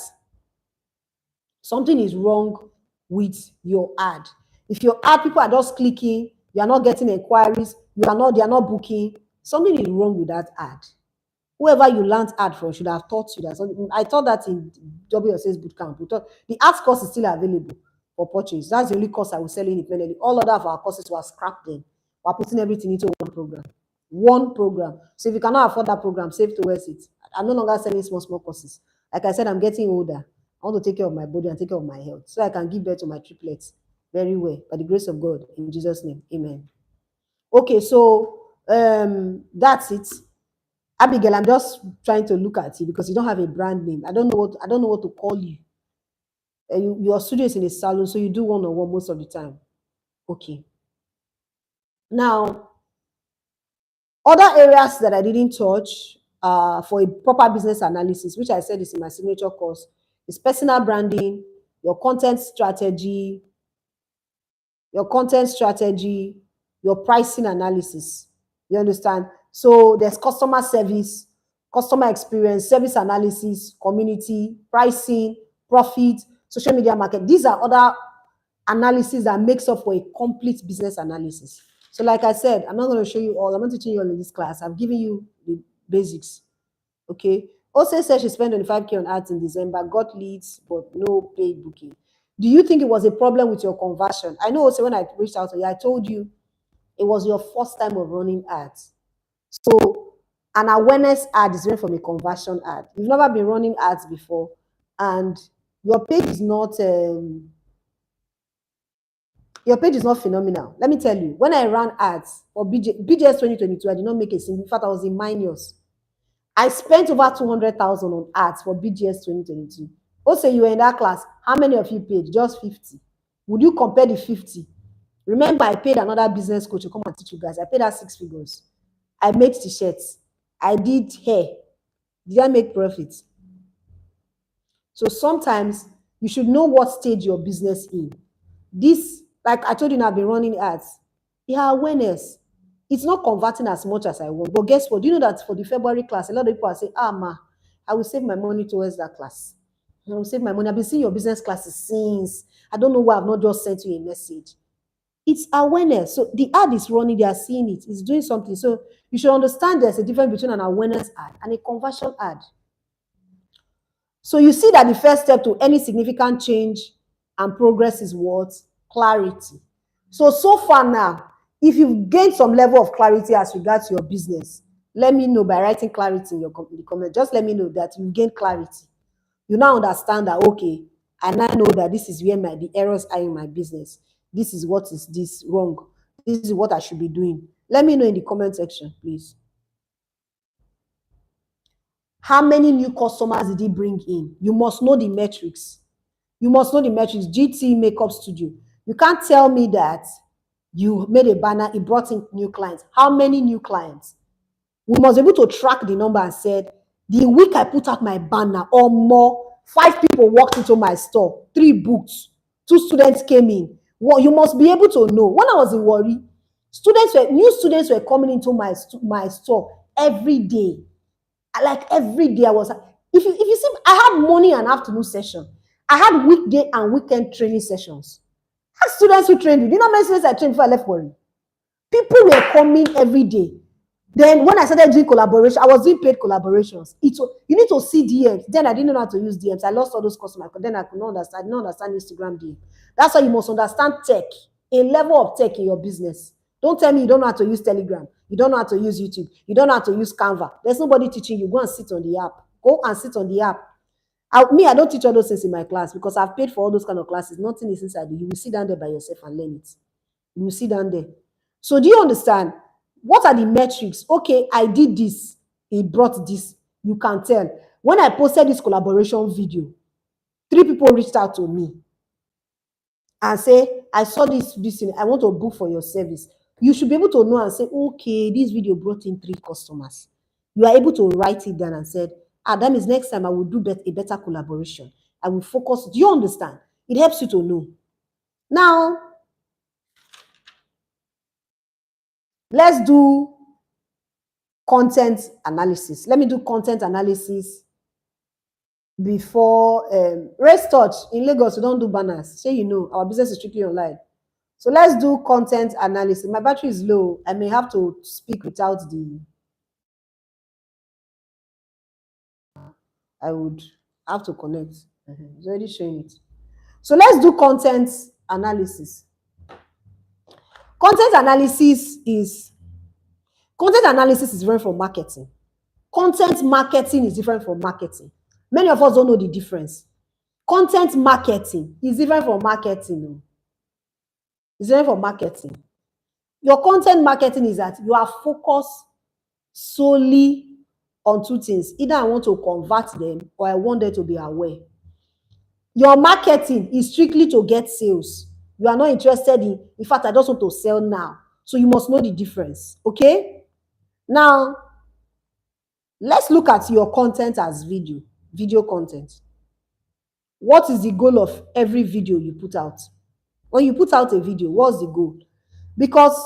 something is wrong with your ad. If your ad, people are just clicking, you are not getting inquiries, they are not booking, something is wrong with that ad. Whoever you learned ad from should have taught you that something. I taught that in WSS Bootcamp. The ad course is still available. for purchase. That's the only course I was selling independently. All other of our courses were scrapped then. We're putting everything into one program. One program. So if you cannot afford that program, save towards it. I'm no longer selling small courses. Like I said, I'm getting older. I want to take care of my body and take care of my health so I can give birth to my triplets very well by the grace of God in Jesus' name. Amen. Okay, so that's it. Abigail, I'm just trying to look at you because you don't have a brand name. I don't know what to call you. Your studio is in a salon, so you do one-on-one most of the time. Okay. Now, other areas that I didn't touch for a proper business analysis, which I said is in my signature course, is personal branding, your content strategy, your pricing analysis. You understand? So there's customer service, customer experience, service analysis, community, pricing, profit, social media market. These are other analysis that makes up for a complete business analysis. So like I said, I'm not going to show you all. I'm not teaching you all in this class. I've given you the basics. Okay. Ose said she spent 25K on ads in December, got leads, but no paid booking. Do you think it was a problem with your conversion? I know also when I reached out to you, I told you it was your first time of running ads. So an awareness ad is different from a conversion ad. You've never been running ads before, and your page is not phenomenal. Let me tell you, when I ran ads for BJS 2022, I did not make a single. In fact, I was in minus. I spent over 200,000 on ads for BGS 2022. Also, you were in that class. How many of you paid? Just 50. Would you compare the 50? Remember, I paid another business coach to come and teach you guys. I paid her 6 figures. I made t-shirts. I did hair. Did I make profit? So sometimes you should know what stage your business in. This, like I told you, I've been running ads. Yeah, awareness. It's not converting as much as I want. But guess what? Do you know that for the February class, a lot of people are saying, ma, I will save my money towards that class. I will save my money. I've been seeing your business classes since. I don't know why I've not just sent you a message. It's awareness. So the ad is running, they are seeing it, it's doing something. So you should understand there's a difference between an awareness ad and a conversion ad. So you see that the first step to any significant change and progress is what? Clarity. So far now, if you've gained some level of clarity as regards your business, let me know by writing clarity in the comment. Just let me know that you've gained clarity. You now understand that, okay, I now know that this is where the errors are in my business. This is what is this wrong. This is what I should be doing. Let me know in the comment section, please. How many new customers did he bring in? You must know the metrics. You must know the metrics. GT Makeup Studio. You can't tell me that you made a banner, it brought in new clients. How many new clients? We must be able to track the number and said, the week I put out my banner or more, 5 people walked into my store, 3 booked, 2 students came in. Well, you must be able to know. When I was in Warri, new students were coming into my store every day. Like every day I was, if you see, I had morning and afternoon session. I had weekday and weekend training sessions. I had students who trained me. Do you know how many students I trained before I left Warri? People were coming every day. Then when I started doing collaboration, I was doing paid collaborations. You need to see DMs. Then I didn't know how to use DMs. I lost all those customers. Then I could not understand. I did not understand Instagram DM. That's why you must understand tech, a level of tech in your business. Don't tell me you don't know how to use Telegram. You don't know how to use YouTube. You don't know how to use Canva. There's nobody teaching you. Go and sit on the app. Go and sit on the app. I don't teach all those things in my class because I've paid for all those kind of classes. Nothing is inside you. You will sit down there by yourself and learn it. You will sit down there. So do you understand? What are the metrics? Okay, I did this. It brought this. You can tell. When I posted this collaboration video, 3 people reached out to me and say, I saw this thing. I want to book for your service. You should be able to know and say, okay, this video brought in 3 customers. You are able to write it down and said, that means next time I will do a better collaboration. I will focus. Do you understand? It helps you to know. Now, let's do content analysis. Let me do content analysis before Race Touch in Lagos. We don't do banners. Say, you know, our business is strictly online. So let's do content analysis. My battery is low. I may have to speak without the. I would have to connect. It's already showing it. So let's do content analysis. Content analysis is content analysis is different from marketing. Content marketing is different from marketing. Many of us don't know the difference. Content marketing is different from marketing. It's different from marketing. Your content marketing is that you are focused solely on two things. Either I want to convert them or I want them to be aware. Your marketing is strictly to get sales. You are not interested in fact, I just want to sell now. So you must know the difference. Okay? Now, let's look at your content as video content. What is the goal of every video you put out? When you put out a video, what's the goal? Because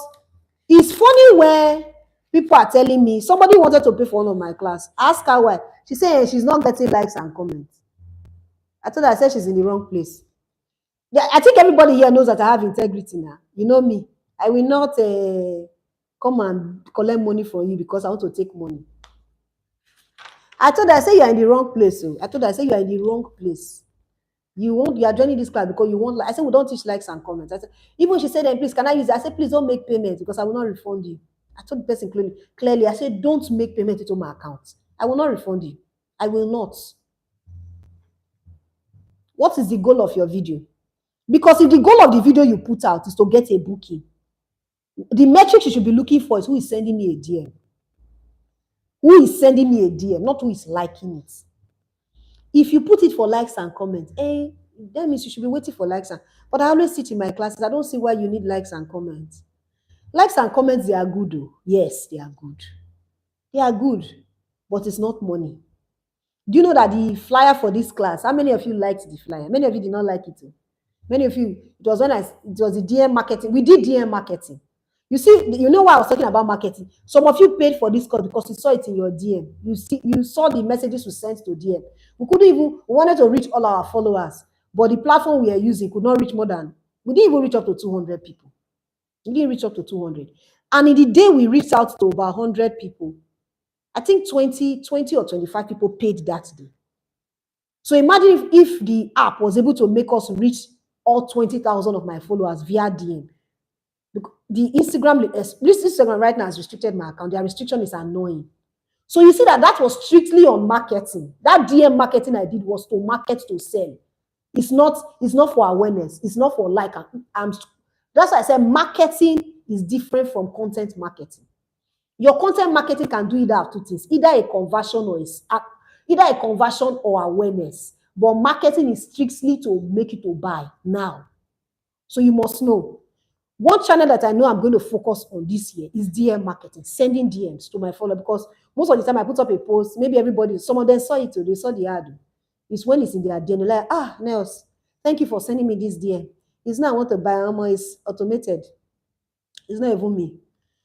it's funny where people are telling me, somebody wanted to pay for one of my class. Ask her why. She said she's not getting likes and comments. I told her, I said she's in the wrong place. Yeah, I think everybody here knows that I have integrity now. You know me. I will not come and collect money from you because I want to take money. I told her, I said you are in the wrong place. So I told her, I said you are in the wrong place. You are joining this class because you want. I said we don't teach likes and comments. I said, even she said, then please can I use it? I said, please don't make payment because I will not refund you. I told the person clearly, I said, don't make payment into my account. I will not refund you. I will not. What is the goal of your video? Because if the goal of the video you put out is to get a booking, the metric you should be looking for is who is sending me a DM. Who is sending me a DM, not who is liking it. If you put it for likes and comments, that means you should be waiting for likes. But I always teach in my classes, I don't see why you need likes and comments. Likes and comments, they are good though. Yes, they are good. They are good, but it's not money. Do you know that the flyer for this class, how many of you liked the flyer? Many of you did not like it. Many of you, it was the DM marketing. We did DM marketing. You see, you know why I was talking about marketing. Some of you paid for this course because you saw it in your DM. You saw the messages we sent to DM. We wanted to reach all our followers, but the platform we are using could not reach we didn't even reach up to 200 people. We didn't reach up to 200. And in the day we reached out to over 100 people, I think 20 or 25 people paid that day. So imagine if the app was able to make us reach all 20,000 of my followers via DM. The Instagram right now has restricted my account. Their restriction is annoying. So you see that was strictly on marketing. That DM marketing I did was to market to sell. It's not for awareness. It's not for like. That's why I said marketing is different from content marketing. Your content marketing can do either of two things, either a conversion or awareness. But marketing is strictly to make you to buy now. So you must know. One channel that I know I'm going to focus on this year is DM marketing, sending DMs to my follower, because most of the time I put up a post, maybe some of them saw it too, they saw the ad. It's when it's in their DM, like, Nels, thank you for sending me this DM. It's not I want to buy, it's automated. It's not even me.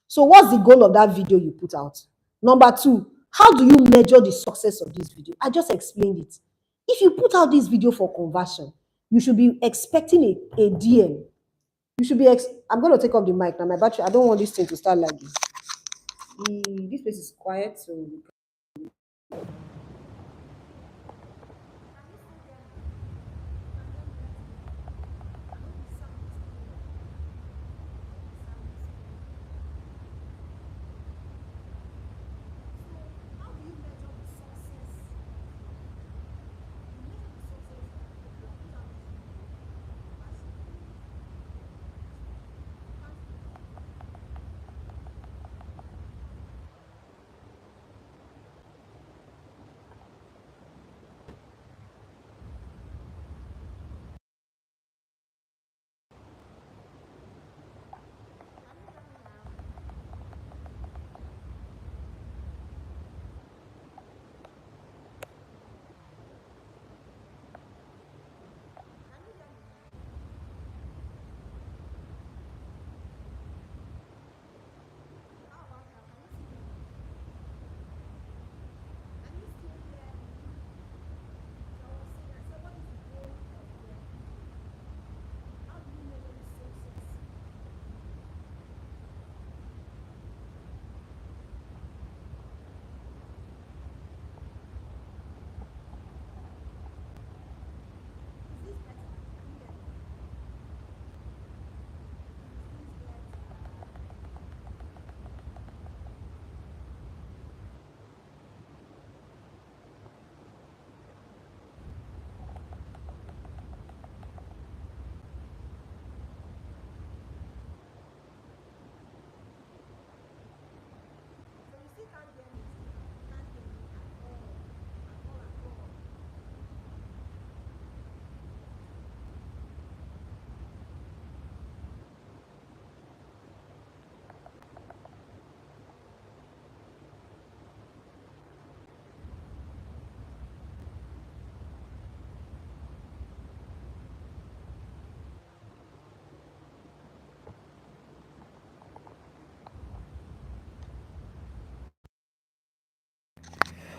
So what's the goal of that video you put out? Number two, how do you measure the success of this video? I just explained it. If you put out this video for conversion, you should be expecting a DM. You should be, I'm going to take off the mic now. My battery, I don't want this thing to start lagging. This place is quiet, so.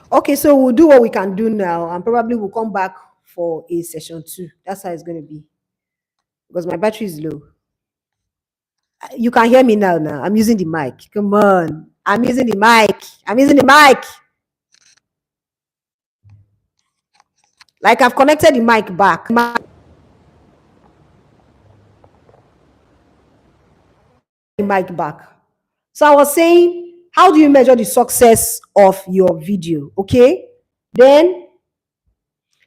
Okay, so we'll do what we can do now, and probably we'll come back for a session 2. That's how it's going to be because my battery is low. You can hear me now. Now I'm using the mic. Come on, I'm using the mic. I'm using the mic. Like I've connected the mic back. The mic back. So I was saying, how do you measure the success of your video? Okay, then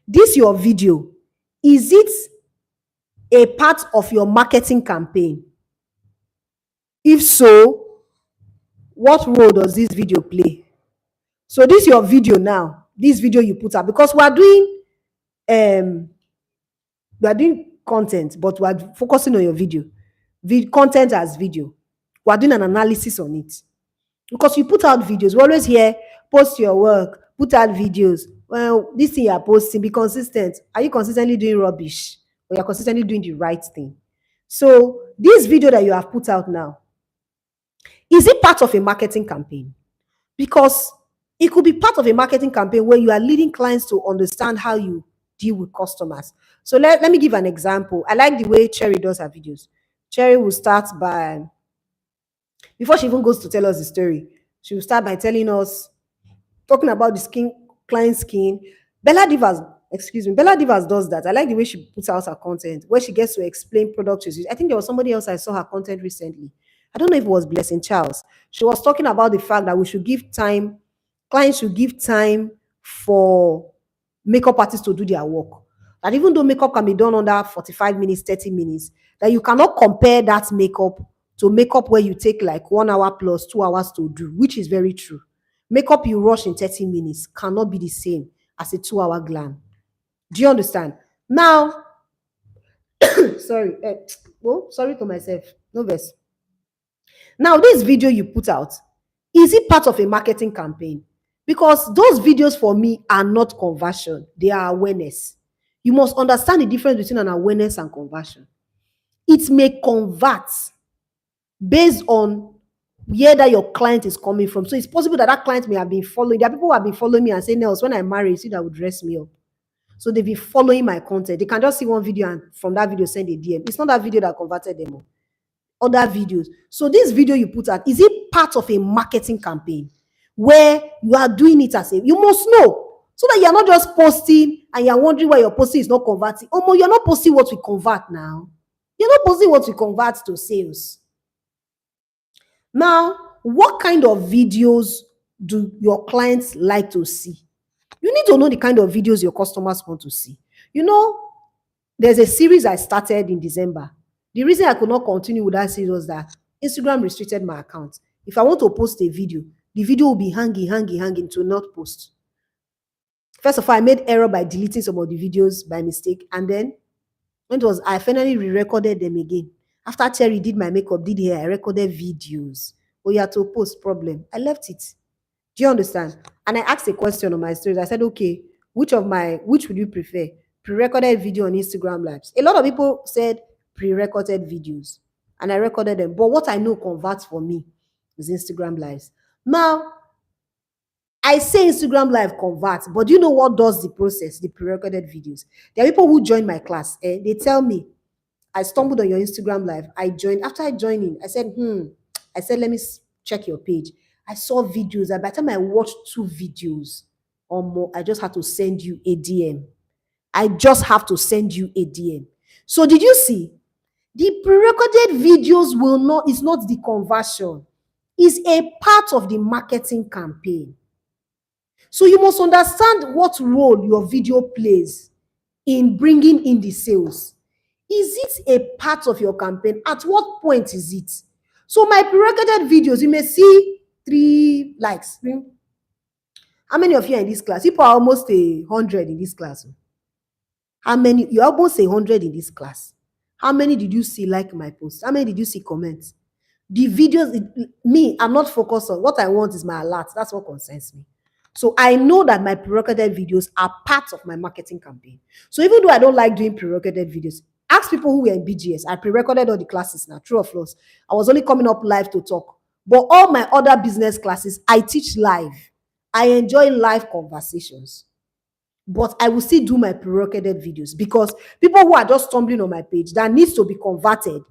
this your video, is it a part of your marketing campaign? If so, what role does this video play? So this your video now, this video you put up, because um we are doing content, but we are focusing on your video. Content as video. We are doing an analysis on it. Because you put out videos, we always hear post your work, put out videos. Well, this thing you are posting, be consistent. Are you consistently doing rubbish? Or you're consistently doing the right thing? So this video that you have put out now, is it part of a marketing campaign? Because it could be part of a marketing campaign where you are leading clients to understand how you deal with customers. So let me give an example. I like the way Cherry does her videos. Cherry will start by, before she even goes to tell us the story, she will start by telling us, talking about the skin, client skin. Bella Divas does that. I like the way she puts out her content, where she gets to explain product usage. I think there was somebody else I saw her content recently. I don't know if it was Blessing Charles. She was talking about the fact that we should give time, clients should give time for makeup artists to do their work. And even though makeup can be done under 45 minutes, 30 minutes, that you cannot compare that makeup to makeup where you take like 1 hour plus 2 hours to do, which is very true. Makeup you rush in 30 minutes cannot be the same as a 2 hour glam. Do you understand? Now, sorry, sorry to myself, no verse. Now, this video you put out, is it part of a marketing campaign? Because those videos for me are not conversion, they are awareness. You must understand the difference between an awareness and conversion. It may convert based on where that your client is coming from. So it's possible that that client may have been following. There are people who have been following me and saying, Nels, when I marry, you see that would dress me up. So they've been following my content. They can just see one video and from that video send a DM. It's not that video that converted them. Other videos. So this video you put out, is it part of a marketing campaign where you are doing it as a, you must know, so that you're not just posting and you're wondering why your posting is not converting. Oh, you're not posting what we convert now. You're not posting what we convert to sales. Now, what kind of videos do your clients like to see? You need to know the kind of videos your customers want to see. You know, there's a series I started in December. The reason I could not continue with that series was that Instagram restricted my account. If I want to post a video, the video will be hanging to not post. First of all, I made error by deleting some of the videos by mistake. And then when it was, I finally re-recorded them again. After Cherry did my makeup, did hair, I recorded videos. Oh, you had to post, problem. I left it. Do you understand? And I asked a question on my stories. I said, okay, which would you prefer? Pre-recorded video on Instagram Lives. A lot of people said pre-recorded videos. And I recorded them. But what I know converts for me is Instagram Lives. Now, I say Instagram Live converts, but do you know what does the process, the pre-recorded videos? There are people who join my class. They tell me, I stumbled on your Instagram Live. I joined. After I joined in, I said, let me check your page. I saw videos. And by the time I watched 2 videos or more, I just had to send you a DM. I just have to send you a DM. So did you see? The pre-recorded videos is not the conversion. It's a part of the marketing campaign. So you must understand what role your video plays in bringing in the sales. Is it a part of your campaign? At what point is it? So my pre-recorded videos, you may see 3 likes. How many of you are in this class? People are almost 100 in this class. How many? You're almost 100 in this class. How many did you see like my post? How many did you see comments? The videos, I'm not focused on. What I want is my alert. That's what concerns me. So I know that my pre-recorded videos are part of my marketing campaign. So even though I don't like doing pre-recorded videos, ask people who were in BGS. I pre-recorded all the classes now, true or false. I was only coming up live to talk. But all my other business classes, I teach live. I enjoy live conversations, but I will still do my prerogative videos because people who are just stumbling on my page that needs to be converted,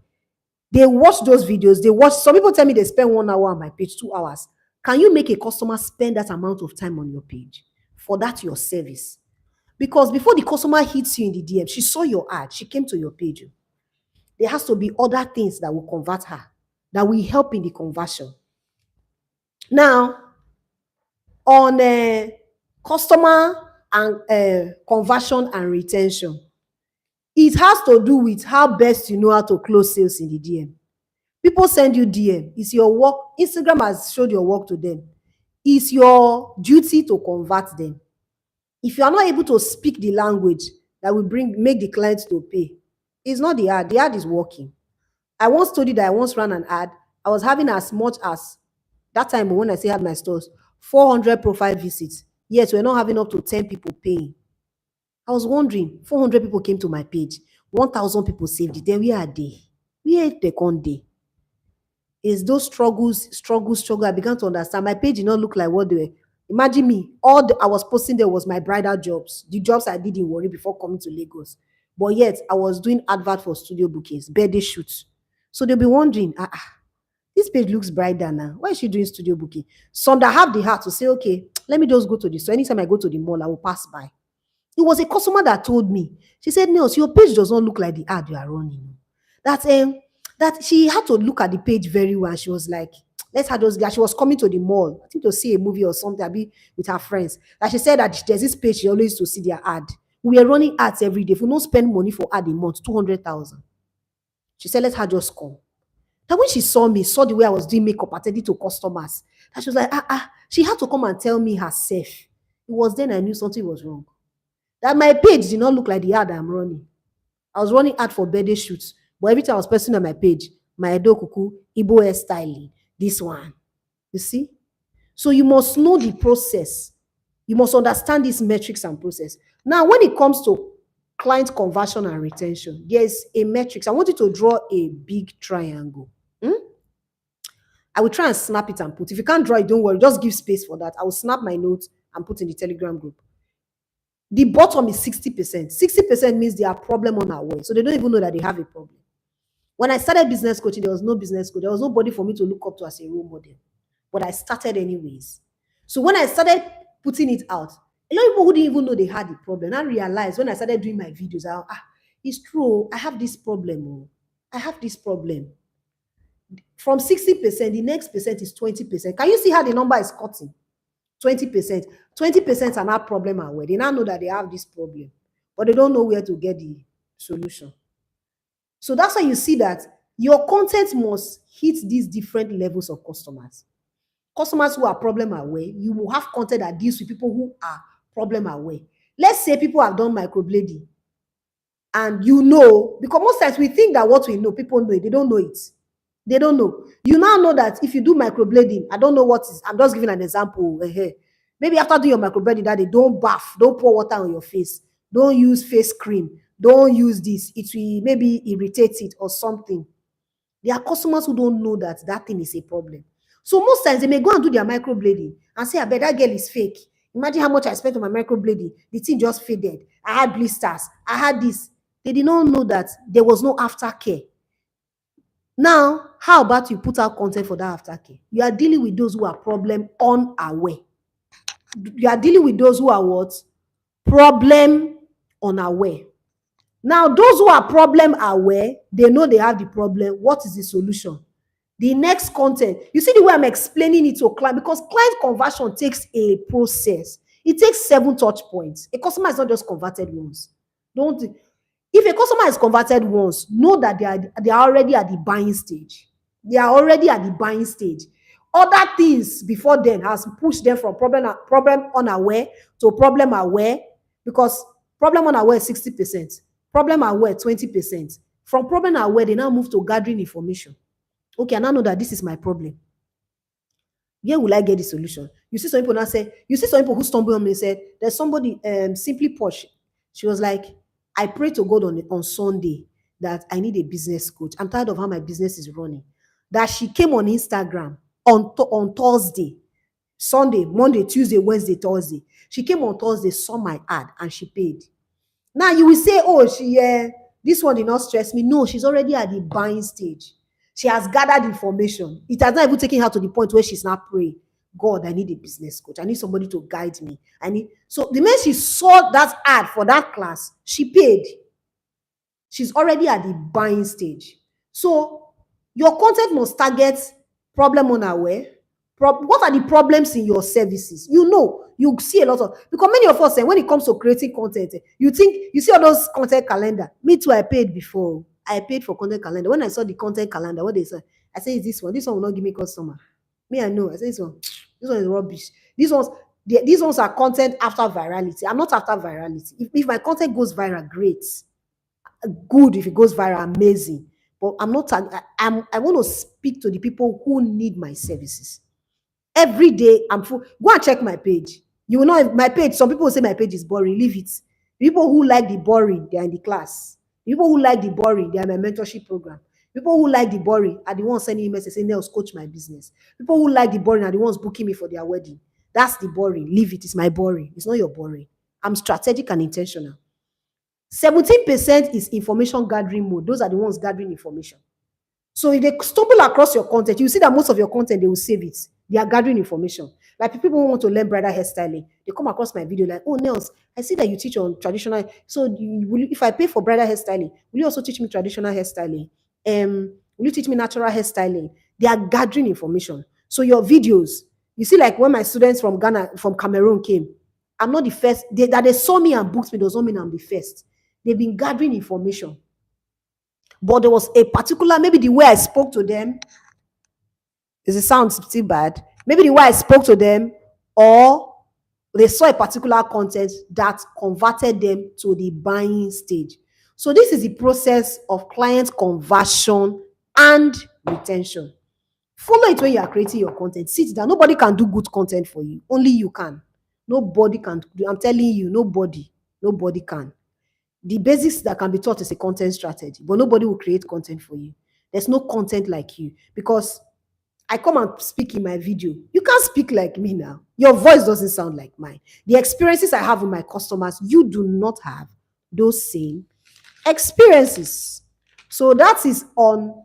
they watch those videos. They watch. Some people tell me they spend 1 hour on my page, 2 hours. Can you make a customer spend that amount of time on your page for that your service? Because before the customer hits you in the DM, she saw your ad, she came to your page. There has to be other things that will convert her, that will help in the conversion. Now, on customer and conversion and retention, it has to do with how best you know how to close sales in the DM. People send you DM. It's your work. Instagram has showed your work to them. It's your duty to convert them. If you are not able to speak the language that will make the clients to pay, it's not the ad. The ad is working. I once told you that I once ran an ad. I was having as much as that time when I say had my stores, 400 profile visits. Yes, we're not having up to 10 people paying. I was wondering, 400 people came to my page, 1,000 people saved it. Then where are they? Where they can't they? Is those struggle. I began to understand. My page did not look like what they were. Imagine me, I was posting there was my bridal jobs, the jobs I did in Warri before coming to Lagos. But yet, I was doing advert for studio bookings, birthday shoots. So they'll be wondering, this page looks brighter now. Why is she doing studio booking? Some that have the heart to say, okay, let me just go to this. So anytime I go to the mall, I will pass by. It was a customer that told me. She said, "Nels, your page does not look like the ad you are running." That she had to look at the page very well. She was like, let's have those guys. She was coming to the mall, I think to see a movie or something, I'll with her friends. That she said that there's this page she always used to see their ad. We are running ads every day. If we don't spend money for ad a month, 200,000. She said, let her just come. Now, when she saw me, saw the way I was doing makeup, attending to customers, that she was like, she had to come and tell me herself. It was then I knew something was wrong. That my page did not look like the ad I'm running. I was running ad for birthday shoots, but every time I was posting on my page, my Edo Kuku, Igbo hair styling, this one. You see? So you must know the process. You must understand these metrics and process. Now, when it comes to client conversion and retention, there's a metrics. I want you to draw a big triangle. I will try and snap it and put. If you can't draw it, don't worry. Just give space for that. I will snap my notes and put in the Telegram group. The bottom is 60%. 60% means they are problem unaware. So they don't even know that they have a problem. When I started business coaching, there was no business coach. There was nobody for me to look up to as a role model. But I started anyways. So when I started putting it out, a lot of people who didn't even know they had the problem. I realized when I started doing my videos, it's true. I have this problem. I have this problem. From 60%, the next percent is 20%. Can you see how the number is cutting? 20%. 20% are not problem aware. They now know that they have this problem, but they don't know where to get the solution. So that's why you see that your content must hit these different levels of customers. Customers who are problem aware, you will have content that deals with people who are problem aware. Let's say people have done microblading, and because most times we think that what we know, people know it. They don't know it. They don't know. You now know that if you do microblading, I don't know what is, I'm just giving an example. Maybe after doing your microblading that day, don't bath, don't pour water on your face, don't use face cream, don't use this. It will maybe irritate it or something. There are customers who don't know that that thing is a problem. So most times they may go and do their microblading and say, I bet that girl is fake. Imagine how much I spent on my microblading. The thing just faded. I had blisters. I had this. They did not know that there was no aftercare. Now, how about you put out content for that aftercare? You are dealing with those who are problem unaware. You are dealing with those who are what? Problem unaware. Now, those who are problem aware, they know they have the problem. What is the solution? The next content. You see the way I'm explaining it to a client, because client conversion takes a process. It takes 7 touch points. A customer is not just converted once. If a customer is converted once, know that they are already at the buying stage. They are already at the buying stage. Other things before then has pushed them from problem unaware to problem aware, because problem unaware is 60%, problem aware 20%. From problem aware, they now move to gathering information. Okay, I now know that this is my problem. Where will I get the solution? You see some people who stumble on me and said, there's somebody, Simply Posh. She was like, I pray to God on Sunday that I need a business coach. I'm tired of how my business is running. That she came on Instagram on Thursday. Sunday, Monday, Tuesday, Wednesday, Thursday. She came on Thursday, saw my ad, and she paid. Now you will say, oh, this one did not stress me. No, she's already at the buying stage. She has gathered information. It has not even taken her to the point where she's not praying. God, I need a business coach. I need somebody to guide me. So the minute she saw that ad for that class, she paid. She's already at the buying stage. So your content must target problem unaware. What are the problems in your services? You see a lot of, because many of us, when it comes to creating content, you see all those content calendar. Me too, I paid before. I paid for content calendar. When I saw the content calendar, what they said, I said, is this one? This one will not give me customer. Me, I know. I said, this one is rubbish. These ones are content after virality. I'm not after virality. If my content goes viral, great. Good. If it goes viral, amazing. But I want to speak to the people who need my services. Every day I'm full. Go and check my page. You will know my page. Some people will say my page is boring. Leave it. People who like the boring, they are in the class. People who like the boring, they are in my mentorship program. People who like the boring are the ones sending emails and saying, Nels, coach my business. People who like the boring are the ones booking me for their wedding. That's the boring. Leave it. It's my boring. It's not your boring. I'm strategic and intentional. 17% is information gathering mode. Those are the ones gathering information. So if they stumble across your content, you see that most of your content, they will save it. They are gathering information. Like people who want to learn bridal hairstyling, they come across my video like, oh, Nels, I see that you teach on traditional. So if I pay for bridal hairstyling, will you also teach me traditional hairstyling? Will you teach me natural hairstyling? They are gathering information. So your videos, you see, like when my students from Ghana, from Cameroon came, I'm not the first. That they saw me and booked me does not mean I'm the first. They've been gathering information. But there was a particular, maybe the way I spoke to them, does it sound still bad? Maybe the way I spoke to them, or they saw a particular content that converted them to the buying stage. So this is the process of client conversion and retention. Follow it when you are creating your content. Sit down. Nobody can do good content for you. Only you can. Nobody can. I'm telling you, nobody can. The basics that can be taught is a content strategy, but nobody will create content for you. There's no content like you, because I come and speak in my video. You can't speak like me now. Your voice doesn't sound like mine. The experiences I have with my customers, you do not have those same experiences. So that is on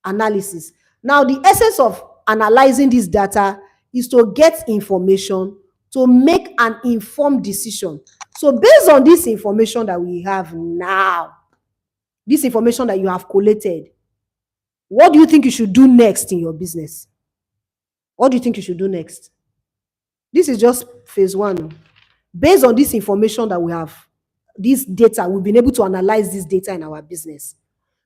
analysis. Now, the essence of analyzing this data is to get information to make an informed decision. So based on this information that we have now, this information that you have collated, what do you think you should do next in your business? What do you think you should do next? This is just phase one. Based on this information that we have, this data, we've been able to analyze this data in our business.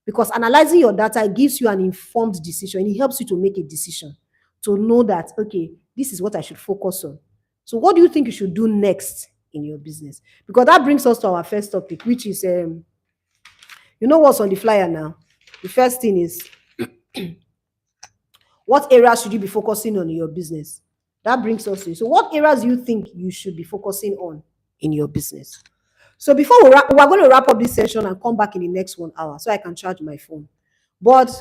Because analyzing your data gives you an informed decision. It helps you to make a decision, to know that, okay, this is what I should focus on. So what do you think you should do next in your business? Because that brings us to our first topic, which is, you know what's on the flyer now? The first thing is, what areas should you be focusing on in your business? That brings us to, so what areas do you think you should be focusing on in your business? So before we're going to wrap up this session and come back in the next 1 hour so I can charge my phone. But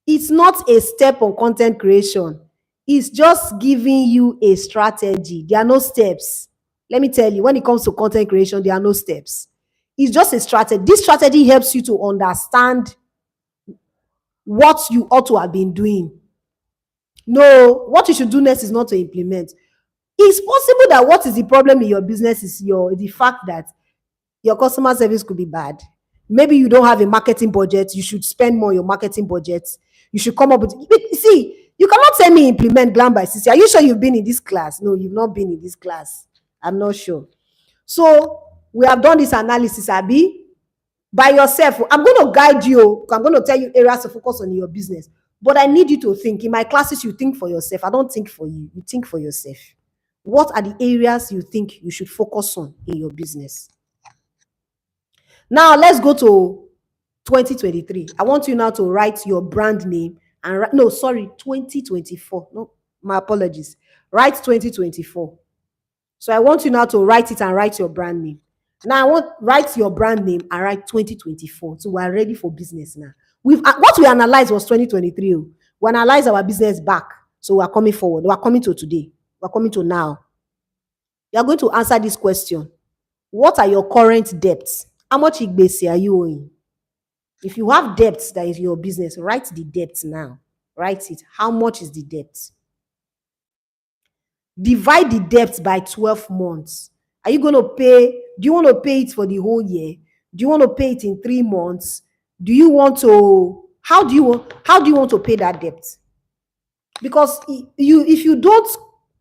it's not a step on content creation. It's just giving you a strategy. There are no steps. Let me tell you, when it comes to content creation, there are no steps. It's just a strategy. This strategy helps you to understand what you ought to have been doing. No, what you should do next is not to implement. It's possible that what is the problem in your business is the fact that your customer service could be bad. Maybe you don't have a marketing budget. You should spend more on your marketing budget. You should come up with. See, you cannot tell me implement Glam by CC. Are you sure you've been in this class? No, you've not been in this class. I'm not sure. So we have done this analysis, Abi, by yourself. I'm going to guide you. I'm going to tell you areas to focus on in your business. But I need you to think. In my classes, you think for yourself. I don't think for you. You think for yourself. What are the areas you think you should focus on in your business? Now, let's go to 2023. I want you now to write your brand name and 2024. No, my apologies. Write 2024. So I want you now to write it and write your brand name. Now write your brand name and write 2024. So we're ready for business now. What we analyzed was 2023. We analyzed our business back. So we are coming forward. We are coming to today. We are coming to now. You are going to answer this question. What are your current debts? How much igbese are you owing? If you have debts that is your business, write the debts now. Write it. How much is the debt? Divide the debt by 12 months. Are you going to pay? Do you want to pay it for the whole year? Do you want to pay it in 3 months? Do you want to, how do you want to pay that debt? Because if you don't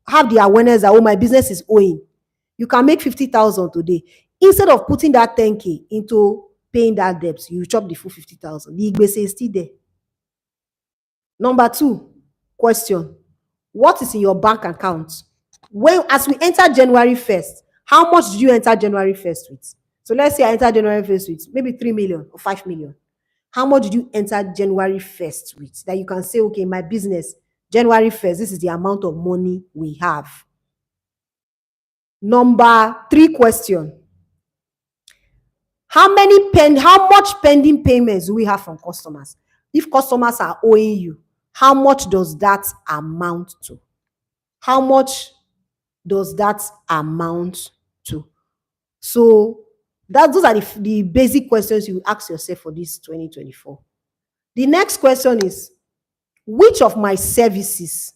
have the awareness that, oh, my business is owing, you can make 50,000 today. Instead of putting that 10K into paying that debt, you chop the full 50,000. The igbese is still there. Number 2 question: what is in your bank account? As we enter January 1st, how much did you enter January 1st with? So let's say I entered January 1st with maybe 3 million or 5 million. How much did you enter January 1st with? That you can say, okay, my business, January 1st, this is the amount of money we have. Number 3 question: how much pending payments do we have from customers? If customers are owing you, how much does that amount to? How much does that amount to? So those are the basic questions you ask yourself for this 2024. The next question is, which of my services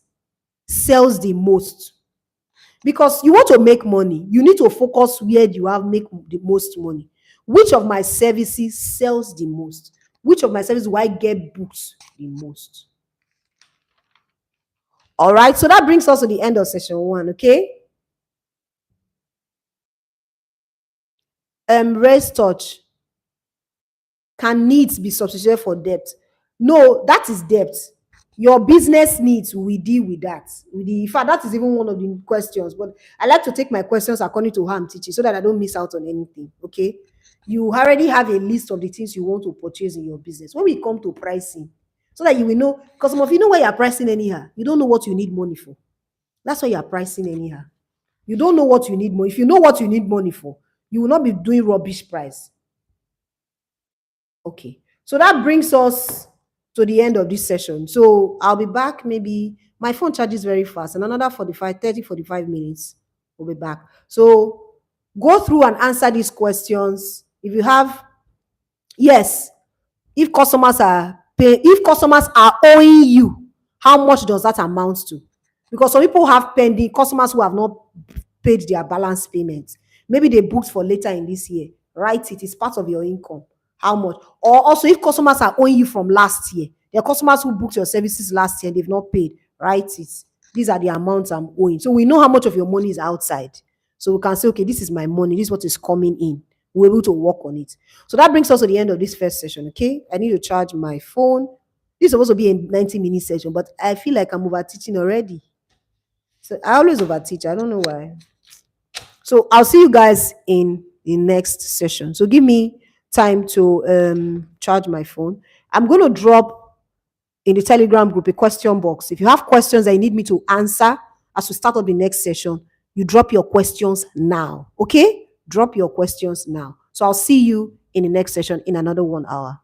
sells the most? Because you want to make money, you need to focus where you have make the most money. Which of my services sells the most? Which of my services will I get booked the most? All right, so that brings us to the end of session 1, okay? Raise touch. Can needs be substituted for debt? No, that is debt. Your business needs, we deal with that. In fact, that is even one of the questions. But I like to take my questions according to how I'm teaching so that I don't miss out on anything. Okay. You already have a list of the things you want to purchase in your business. When we come to pricing, so that you will know, because some of you know why you are pricing anyhow. You don't know what you need money for. That's why you are pricing anyhow. You don't know what you need money. If you know what you need money for, you will not be doing rubbish price. Okay. So that brings us to the end of this session. So I'll be back. Maybe my phone charges very fast, and another 45 minutes we'll be back. So go through and answer these questions. If you have, yes, if customers are owing you, how much does that amount to? Because some people have pending customers who have not paid their balance payments. Maybe they booked for later in this year. Write it. It's part of your income. How much? Or also, if customers are owing you from last year, there are customers who booked your services last year and they've not paid. Write it. These are the amounts I'm owing. So we know how much of your money is outside. So we can say, okay, this is my money. This is what is coming in. We're able to work on it. So that brings us to the end of this first session. Okay, I need to charge my phone. This is supposed to be a 90-minute session, but I feel like I'm over teaching already. So I always over teach. I don't know why. So I'll see you guys in the next session. So give me time to charge my phone. I'm going to drop in the Telegram group a question box. If you have questions that you need me to answer as we start up the next session, you drop your questions now. Okay? Drop your questions now. So I'll see you in the next session in another 1 hour.